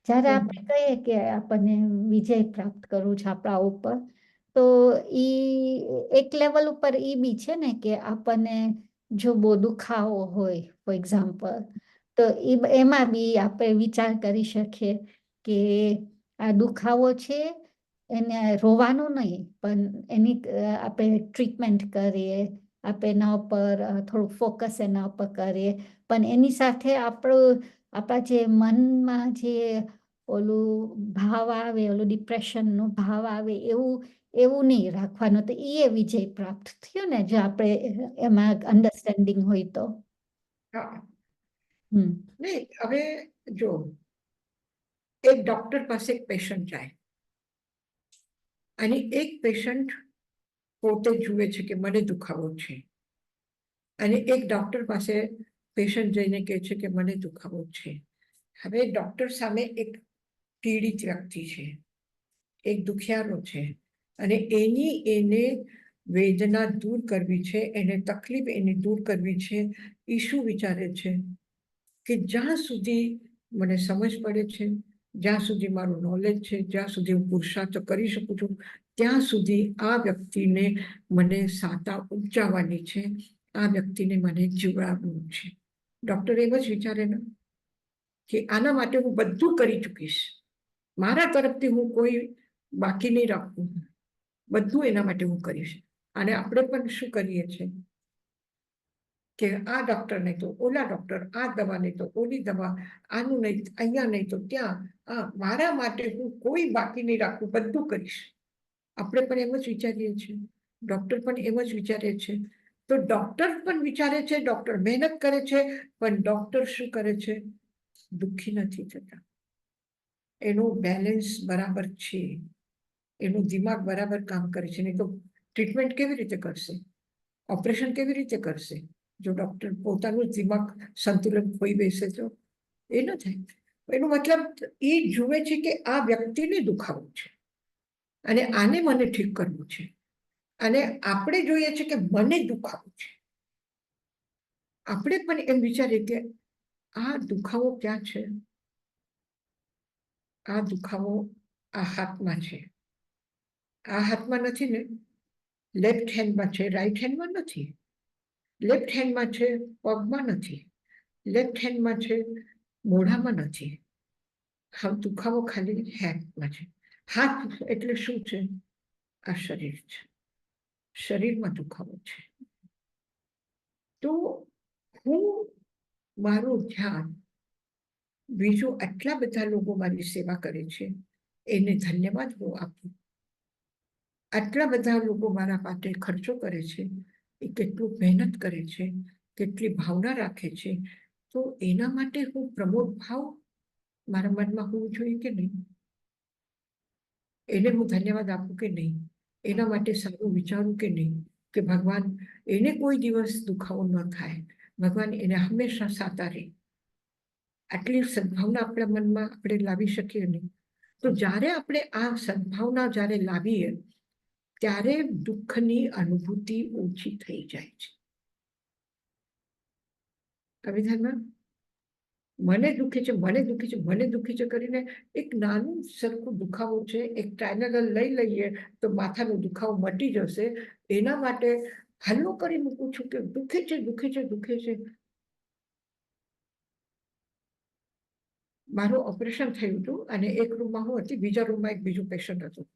જ્યારે આપણે કહીએ કે આપણને વિજય પ્રાપ્ત કરવું છે આપણા ઉપર, તો ઈ એક લેવલ ઉપર ઈ બી છે ને કે આપણને જો બહુ દુખાવો હોય, ફોર એક્ઝામ્પલ, તો એમાં બી આપણે વિચાર કરી શકીએ કે આ દુખાવો છે, એને રોવાનું નહીં, પણ એની આપણે ટ્રીટમેન્ટ કરીએ, આપણે એના ઉપર થોડુંક ફોકસ એના ઉપર કરીએ, પણ એની સાથે આપણા જે મનમાં જે ઓલું ભાવ આવે, ઓલું ડિપ્રેશનનો ભાવ આવે, એવું નહીં રાખવાનું. તો એ વિજય પ્રાપ્ત થયો ને, જો આપણે એમાં અન્ડરસ્ટેન્ડિંગ હોય તો. નહીં, હવે જો એક ડોક્ટર પાસે એક પેશન્ટ જાય અને એક પેશન્ટ પોતે જુએ છે કે મને દુખાવો છે, અને એક ડોક્ટર પાસે પેશન્ટ જઈને કહે છે કે મને દુખાવો છે. હવે ડોક્ટર સામે એક પીડિત વ્યક્તિ છે, એક દુખિયારો છે, અને એને વેદના દૂર કરવી છે, એને તકલીફ એની દૂર કરવી છે. એ શું વિચારે છે કે જ્યાં સુધી મને સમજ પડે છે, જ્યાં સુધી મારું નોલેજ છે, જ્યાં સુધી હું પુરુષાર્થ કરી શકું છું, ત્યાં સુધી આ વ્યક્તિને મને સાતા ઉપજાવવાની છે, આ વ્યક્તિને મને જીવડાવવું છે. ડોક્ટર એમ જ વિચારે ને કે આના માટે હું બધું કરી ચૂકીશ, મારા તરફથી હું કોઈ બાકી નહીં રાખું, બધું એના માટે હું કરીશ. અને આપણે પણ શું કરીએ છીએ કે આ ડોક્ટર નહીં તો ઓલા ડોક્ટર, આ દવા નહીં તો ઓલી દવા, આનું નહીં અહીંયા નહીં તો ત્યાં, મારા માટે હું કોઈ બાકી નહીં રાખું, બધું કરીશ. આપણે પણ એમ જ વિચારીએ છીએ, ડોક્ટર પણ એમ જ વિચારે છે. તો ડોક્ટર પણ વિચારે છે, ડોક્ટર મહેનત કરે છે, પણ ડોક્ટર શું કરે છે? દુઃખી નથી થતા. એનું બેલેન્સ બરાબર છે, એનું દિમાગ બરાબર કામ કરે છે. નહીં તો ટ્રીટમેન્ટ કેવી રીતે કરશે? ઓપરેશન કેવી રીતે કરશે? જો ડોક્ટર પોતાનું દિમાગ સંતુલન ખોઈ બેસે તો એ ન થાય. એનું મતલબ એ જુએ છે કે આ વ્યક્તિને દુખાવું છે અને આને મને ઠીક કરવું છે, અને આપણે જોઈએ છે કે મને દુખાવું છે. આપણે પણ એમ વિચારીએ કે આ દુખાવો ક્યાં છે? આ દુખાવો આ હાથમાં છે. આ હાથમાં નથી ને, લેફ્ટ હેન્ડમાં છે, રાઈટ હેન્ડમાં નથી. લેફ્ટ હેન્ડમાં છે, પગમાં નથી. લેફ્ટ હેન્ડમાં છે, મોઢામાં નથી. હા, દુખાવો ખાલી હેન્ડમાં છે. હાથ એટલે શું છે? આ શરીર છે, શરીરમાં દુખાવો છે. તો હું મારું ધ્યાન બીજું આટલા બધા લોકો મારી સેવા કરે છે એને ધન્યવાદ હું આપું. આટલા બધા લોકો મારા માટે ખર્ચો કરે છે, એ કેટલું મહેનત કરે છે, કેટલી ભાવના રાખે છે, તો એના માટે હું પ્રમોદ ભાવ મારા મનમાં હોવું જોઈએ કે નહીં? એને હું ધન્યવાદ આપું કે નહીં? એના માટે સારું વિચારું કે નહીં કે ભગવાન એને કોઈ દિવસ દુખાવો ન થાય, ભગવાન એને હંમેશા સાતા રહે. આટલી સદભાવના આપણા મનમાં આપણે લાવી શકીએ નહીં. તો જ્યારે આપણે આ સદભાવના જ્યારે લાવીએ ત્યારે દુઃખની અનુભૂતિ ઓછી થઈ જાય છે. કવિધાનમાં મને દુખે છે, મને દુખે છે, મને દુખે છે કરીને એક નાનું સરખું દુખાવો છે, એક ટ્રાયનગલ લઈ લઈએ તો માથાનો દુખાવો મટી જશે. એના માટે હલ્લો કરી મૂકું છું કે દુખે છે, દુખે છે, દુખે છે. મારું ઓપરેશન થયું હતું અને એક રૂમમાં હું હતી, બીજા રૂમમાં એક બીજું પેશન્ટ હતું.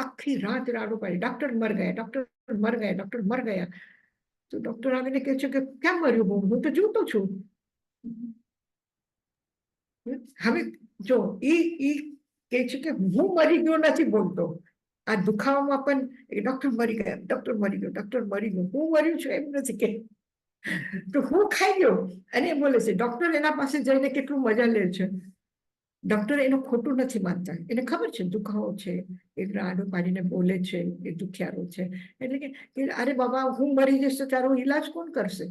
આખી રાત રાડો પાડી, ડોક્ટર મર ગયા, ડોક્ટર મર ગયા, ડોક્ટર મર ગયા. તો ડોક્ટર આવીને કહે છે કે ક્યાં મર્યું? હું તો જીવતો છું. હવે જો ઈ કહે છે કે હું મરી ગયો નથી બોલતો. આ દુખાવામાં પણ ડોક્ટર મરી ગયા, ડોક્ટર મરી ગયો, ડોક્ટર મરી ગયો. હું મર્યું છું એમ નથી કે. તો હું ખાઈ ગયો અને એ બોલે છે. ડોક્ટર એના પાસે જઈને કેટલું મજા લે છે. ડોક્ટર એનું ખોટું નથી માનતા, એને ખબર છે દુખાવો છે, એ રાડો પાડીને બોલે છે, એ દુખિયારો છે. એટલે કે અરે બાબા, હું મરી જઈશ તો તારો ઈલાજ કોણ કરશે?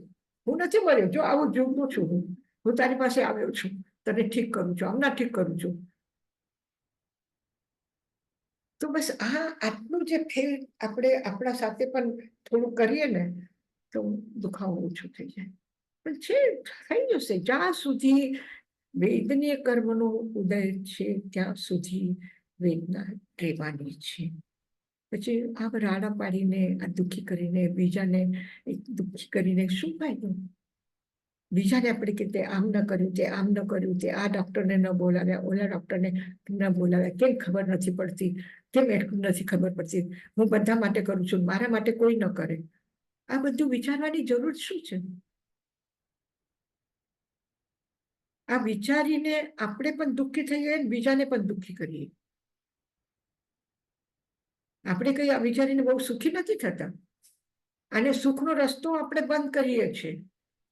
હું નથી મર્યો, જો આવું જીવતો છું, હું તારી પાસે આવ્યો છું, તને ઠીક કરું છું, હમણાં ઠીક કરું છું. તો બસ આટલું જે ફેર આપણે આપણા સાથે પણ થોડું કરીએ ને તો દુખાવો ઓછો થઈ જાય. પણ છે, થઈ જશે. જ્યાં સુધી વેદનીય કર્મનો ઉદય છે ત્યાં સુધી વેદના રહેવાની છે. પછી આ રાડા પાડીને, આ દુઃખી કરીને, બીજાને દુઃખી કરીને શું ફાયદો? બીજાને આપણે કે તે આમ ન કર્યું, તે આમ ન કર્યું, તે આ ડોક્ટરને ન બોલાવ્યા, ઓલા ડોક્ટરને ન બોલાવ્યા, કેમ ખબર નથી પડતી, કેમ એટલું નથી ખબર પડતી, હું બધા માટે કરું છું, મારા માટે કોઈ ન કરે. આ બધું વિચારવાની જરૂર શું છે? આ વિચારીને આપણે પણ દુઃખી થઈએ, બીજાને પણ દુઃખી કરીએ. આપણે કઈ આ વિચારીને બહુ સુખી નથી થતા, અને સુખનો રસ્તો આપણે બંધ કરીએ છીએ.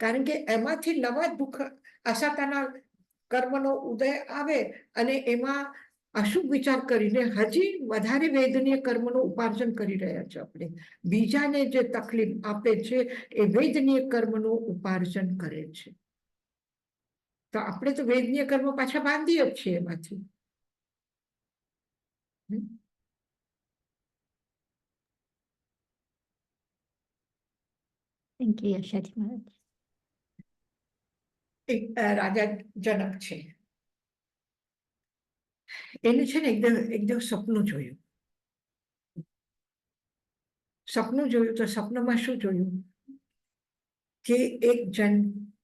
કારણ કે એમાંથી નવા દુઃખ, અસાતાના કર્મનો ઉદય આવે અને એમાં અશુભ વિચાર કરીને હજી વધારે વેદનીય કર્મનું ઉપાર્જન કરી રહ્યા છે. આપણે બીજાને જે તકલીફ આપે છે એ વેદનીય કર્મનું ઉપાર્જન કરે છે. તો આપણે તો વેદનીય કર્મ પાછા બાંધીએ જ છીએ એમાંથી. થેન્ક યુ યશાજી મહારાજ. એક રાજા જનક છે, એને છે ને એકદમ સપનું જોયું. સપનું જોયું તો સપનામાં શું જોયું કે એક જણ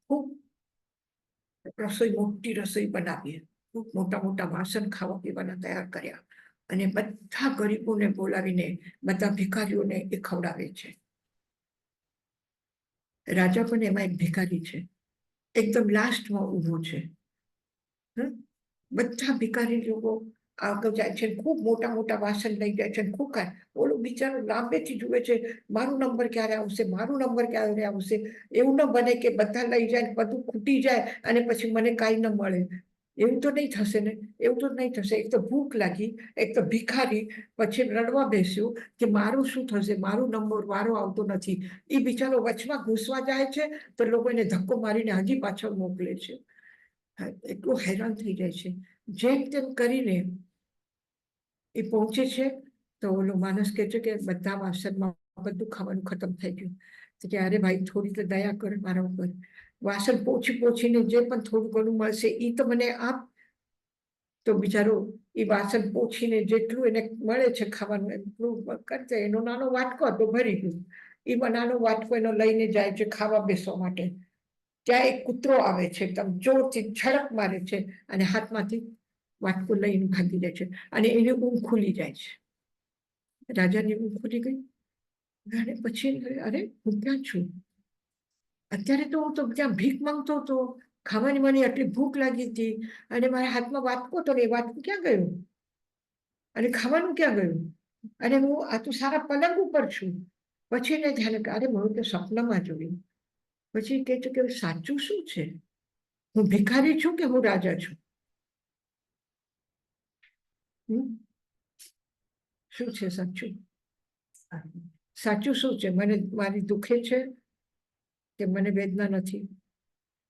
ખૂબ રસોઈ, મોટી રસોઈ બનાવી, ખૂબ મોટા મોટા વાસણ ખાવા પીવાના તૈયાર કર્યા અને બધા ગરીબોને બોલાવીને, બધા ભિખારીઓને એ ખવડાવે છે. રાજા પણ એમાં એક ભિખારી છે, એકદમ લાસ્ટમાં ઊભો છે. બધા ભિખારી લોકો આગળ જાય છે, ખૂબ મોટા મોટા વાસણ લઈ જાય છે, ખૂબ ખાય. ઓલો બિચારો લાંબેથી જુએ છે, મારું નંબર ક્યારે આવશે, મારું નંબર ક્યારે આવશે. એવું ન બને કે બધા લઈ જાય, બધું ખૂટી જાય અને પછી મને કાંઈ ન મળે. એવું તો નહીં થશે ને, એવું તો નહીં થશે. એક તો ભૂખ લાગી, એક તો ભિખારી, પછી રડવા બેસ્યું કે મારું શું થશે, મારું નંબર વારો આવતો નથી. એ બિચારો વચમાં ઘૂસવા જાય છે તો લોકો એને ધક્કો મારીને હજી પાછળ મોકલે છે. એટલું હેરાન થઈ જાય છે. જેમ તેમ કરીને એ પહોંચે છે તો ઓલો માણસ કહે છે કે બધા વાસણમાં બધું ખાવાનું ખતમ થઈ ગયું. તો કે અરે ભાઈ, થોડી તો દયા કર મારા ઉપર. વાસણ પોછીને જે પણ થોડું ઘણું મળશે એ તો મને આપ. તો બિચારો એ વાસણ પોછીને જેટલું એને મળે છે ખાવાનું એટલું કરશે. એનો નાનો વાટકો હતો, ભરી ગયું. એમાં નાનો વાટકો એનો લઈને જાય છે ખાવા બેસવા માટે. ત્યાં એક કૂતરો આવે છે, એકદમ જોરથી ઝડપ મારે છે અને હાથમાંથી વાટકો લઈને ભાગી જાય છે અને એની ઊંઘ ખુલી જાય છે. રાજાની ઊંઘ ખુલી ગઈ અને પછી અરે, હું ક્યાં છું? અત્યારે તો હું તો ત્યાં ભીખ માંગતો હતો, ખાવાની મને આટલી ભૂખ લાગી હતી અને મારા હાથમાં વાટકો હતો ને એ વાટકો ક્યાં ગયું? અને ખાવાનું ક્યાં ગયું? અને હું આ તો સારા પલંગ ઉપર છું. પછી એને ધ્યાન કે અરે, હું તો સપનામાં જોયું. પછી કહે છે કે સાચું શું છે? હું ભિખારી છું કે હું રાજા છું? શું છે સાચું? સાચું શું છે? મને મારી દુખે છે કે મને વેદના નથી?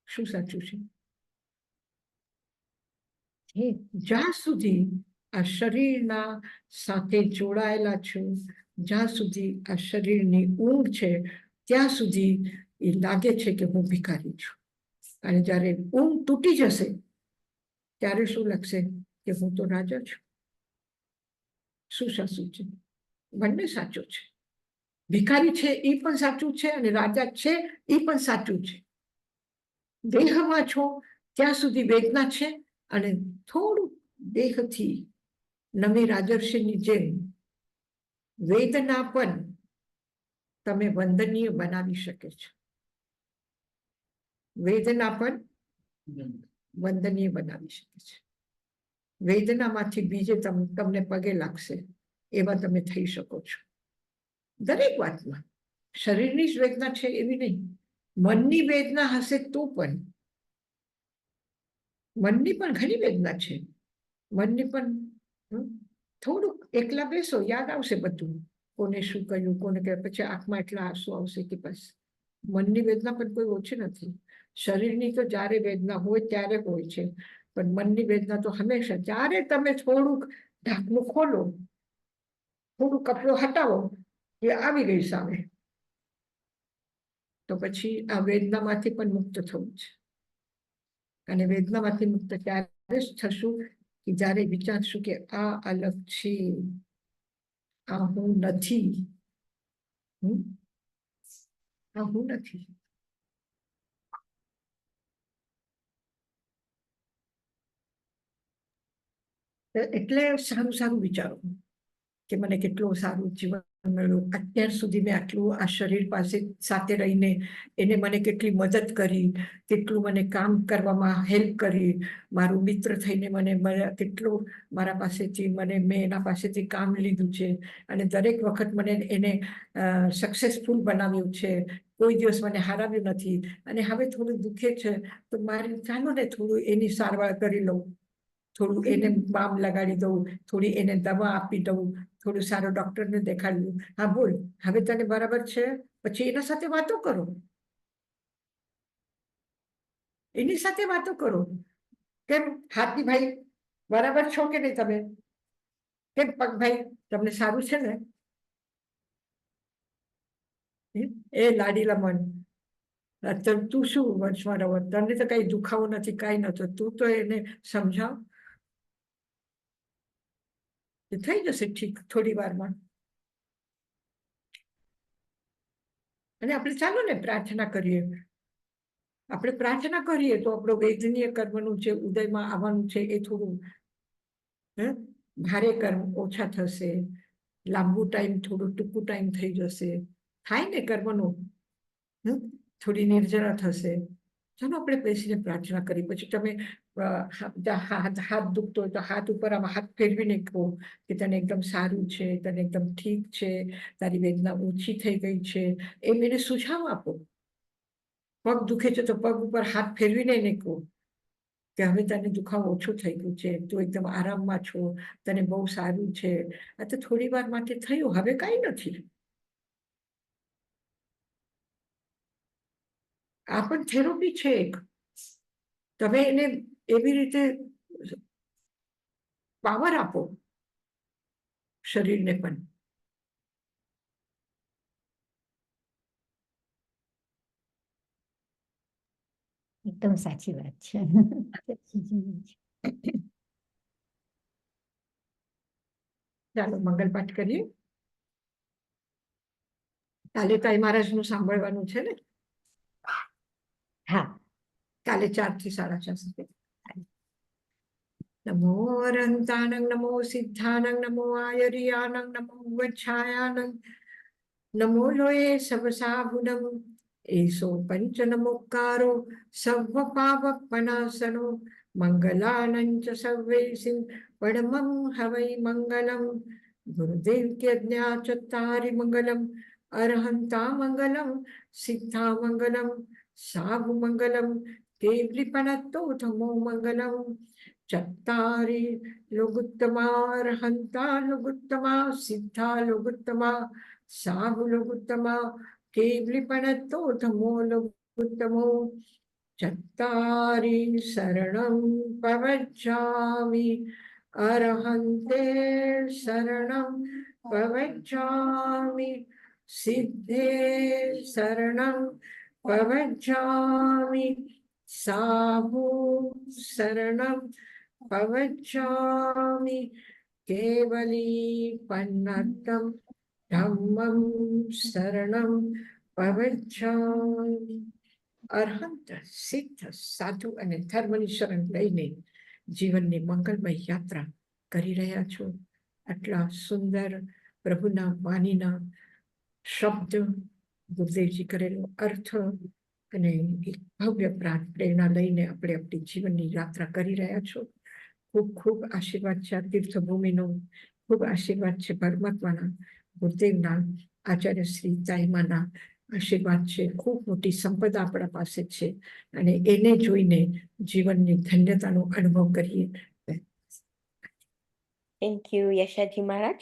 શું સાચું છે? જ્યાં સુધી આ શરીરના સાથે જોડાયેલા છું, જ્યાં સુધી આ શરીરની ઊંઘ છે, ત્યાં સુધી એ લાગે છે કે હું ભિખારી છું. અને જ્યારે ઊંઘ તૂટી જશે ત્યારે શું લાગશે કે હું તો રાજા છું. શું સાચું છે? બંને સાચું છે. ભિખારી છે એ પણ સાચું છે અને રાજા છે એ પણ સાચું છે. દેહમાં છો ત્યાં સુધી વેદના છે અને થોડું દેહથી નવી રાજર્ષિની જેમ વેદના પણ તમે વંદનીય બનાવી શકે છે. વેદના પણ વંદનીય બનાવી શકે છે. વેદનામાંથી બીજે તમને પગે લાગશે એવા તમે થઈ શકો છો. દરેક વાતમાં શરીરની જ વેદના છે એવી નહીં, મનની વેદના હશે તો પણ, મનની પણ ઘણી વેદના છે. મનની પણ થોડુંક એકલા બેસો, યાદ આવશે બધું, કોને શું કહ્યું, કોને કહે, પછી આંખમાં એટલા આંસુ આવશે કે બસ. મનની વેદના પણ કોઈ ઓછી નથી. શરીરની તો જ્યારે વેદના હોય ત્યારે હોય છે, પણ મનની વેદના તો હંમેશા, જ્યારે તમે થોડુંક ઢાંકણું ખોલો, થોડું કપડું હટાવો, એ આવી ગઈ સામે. તો પછી આ વેદનામાંથી પણ મુક્ત થવું છે. અને વેદનામાંથી મુક્ત ત્યારે જ થશું કે જ્યારે વિચારશું કે આ અલગ છે, આ હું નથી. આ હું નથી. એટલે સારું સારું વિચારો કે મને કેટલું સારું જીવન મળ્યું, અત્યાર સુધી મેં આટલું આ શરીર પાસે સાથે રહીને એને મને કેટલી મદદ કરી, કેટલું મને કામ કરવામાં હેલ્પ કરી, મારું મિત્ર થઈને મને કેટલું મારા પાસેથી મેં એના પાસેથી કામ લીધું છે અને દરેક વખત મને એને સક્સેસફુલ બનાવ્યું છે, કોઈ દિવસ મને હરાવ્યું નથી. અને હવે થોડું દુખે છે તો મારે ચાલો ને થોડું એની સારવાર કરી લઉં, થોડું એને બામ લગાડી દઉં, થોડી એને દવા આપી દઉં, થોડું સારું ડોક્ટરને દેખાડ્યું. હા બોલ, હવે તને બરાબર છે? પછી એના સાથે વાતો કરો, એની સાથે વાતો કરો. કેમ હાથી ભાઈ બરાબર છો કે નહીં તમે? કેમ પગ ભાઈ તમને સારું છે ને? એ લાડીલા મન, તું શું વંશમાં રહો, તને તો કઈ દુખાવો નથી, કઈ નતો, તું તો એને સમજાવ. થઈ જશે ઠીક થોડી વારમાં. અને આપણે ચાલો ને પ્રાર્થના કરીએ. આપણે પ્રાર્થના કરીએ તો આપણો વેદનીય કર્મનું જે ઉદયમાં આવવાનું છે એ થોડું ભારે કર્મ ઓછા થશે, લાંબુ ટાઈમ થોડું ટૂંકું ટાઈમ થઈ જશે. થાય ને કર્મનું, થોડી નિર્જરા થશે. ચાલો આપણે બેસીને પ્રાર્થના કરી. પછી તમે હાથ દુખતો હોય તો હાથ ઉપર આમાં હાથ ફેરવીને કહો કે તને એકદમ સારું છે, તને એકદમ ઠીક છે, તારી વેદના ઓછી થઈ ગઈ છે, એમ એને સુઝાવ આપો. પગ દુખે છે તો પગ ઉપર હાથ ફેરવીને એને કહો કે હવે તને દુખાવો ઓછો થઈ ગયું છે, તું એકદમ આરામમાં છો, તને બહુ સારું છે, આ તો થોડી વાર માટે થયું, હવે કઈ નથી. આ પણ થેરપી છે એક. તમે એને એવી રીતે પાવર આપો શરીરને પણ. એકદમ સાચી વાત છે. ચાલો મંગલ પાઠ કરીએ. કાલે તાઈ મહારાજનું સાંભળવાનું છે ને? હા, કાલે 4 થી 4:30 સુધી. નમો અરહંતાનં, નમો સિદ્ધાનં, નમો આયર્યાનં, નમો વચ્છાયાનં, નમો લોયે સવસાભુનમ, એસો પંચનમોક્કારો સર્વ પાવપનાસનો, મંગલાનં ચ સર્વેસિં પરમં હવૈ મંગલમ. ગુરુદેવ की आज्ञा चत्तारि मंगलम, अरहंता मंगलम, सिद्धा मंगलम, साहु मंगलम, केवलिपनत्तो धमो मंगलम. चत्तारि लोगुत्तमा, अरहंता लोगुत्तमा, सिद्धा लोगुत्तमा, साहु लोगुत्तमा, केवलिपनत्तो धमो लोगुत्तमो. चत्तारि शरणं प्रवज्जामि, अरहन्ते शरणं प्रवज्जामि, सिद्धे शरणं प्रवज्जामि, સાહુ શરણમ પવચ્છામિ કેવલી પન્નતમ ધમ્મમ શરણમ પવચ્છામિ. અરહંત, સિદ્ધ, સાધુ અને ધર્મની શરણ લઈને જીવનની મંગલમય યાત્રા કરી રહ્યા છો. આટલા સુંદર પ્રભુના વાણીના શબ્દ, ગુરુદેવજી કરેલો અર્થ અને એક ભવ્ય પ્રેરણા લઈને આપણે આપણી જીવનની યાત્રા કરી રહ્યા છો. ખૂબ ખૂબ આશીર્વાદ છે આ તીર્થભૂમિનો, ખૂબ આશીર્વાદ છે પરમાત્માના, ગુરુદેવના, આચાર્ય શ્રી તાઈમાના આશીર્વાદ છે. ખૂબ મોટી સંપદા આપણા પાસે છે અને એને જોઈને જીવનની ધન્યતાનો અનુભવ કરીએ. Thank you Yashaji Maharaj.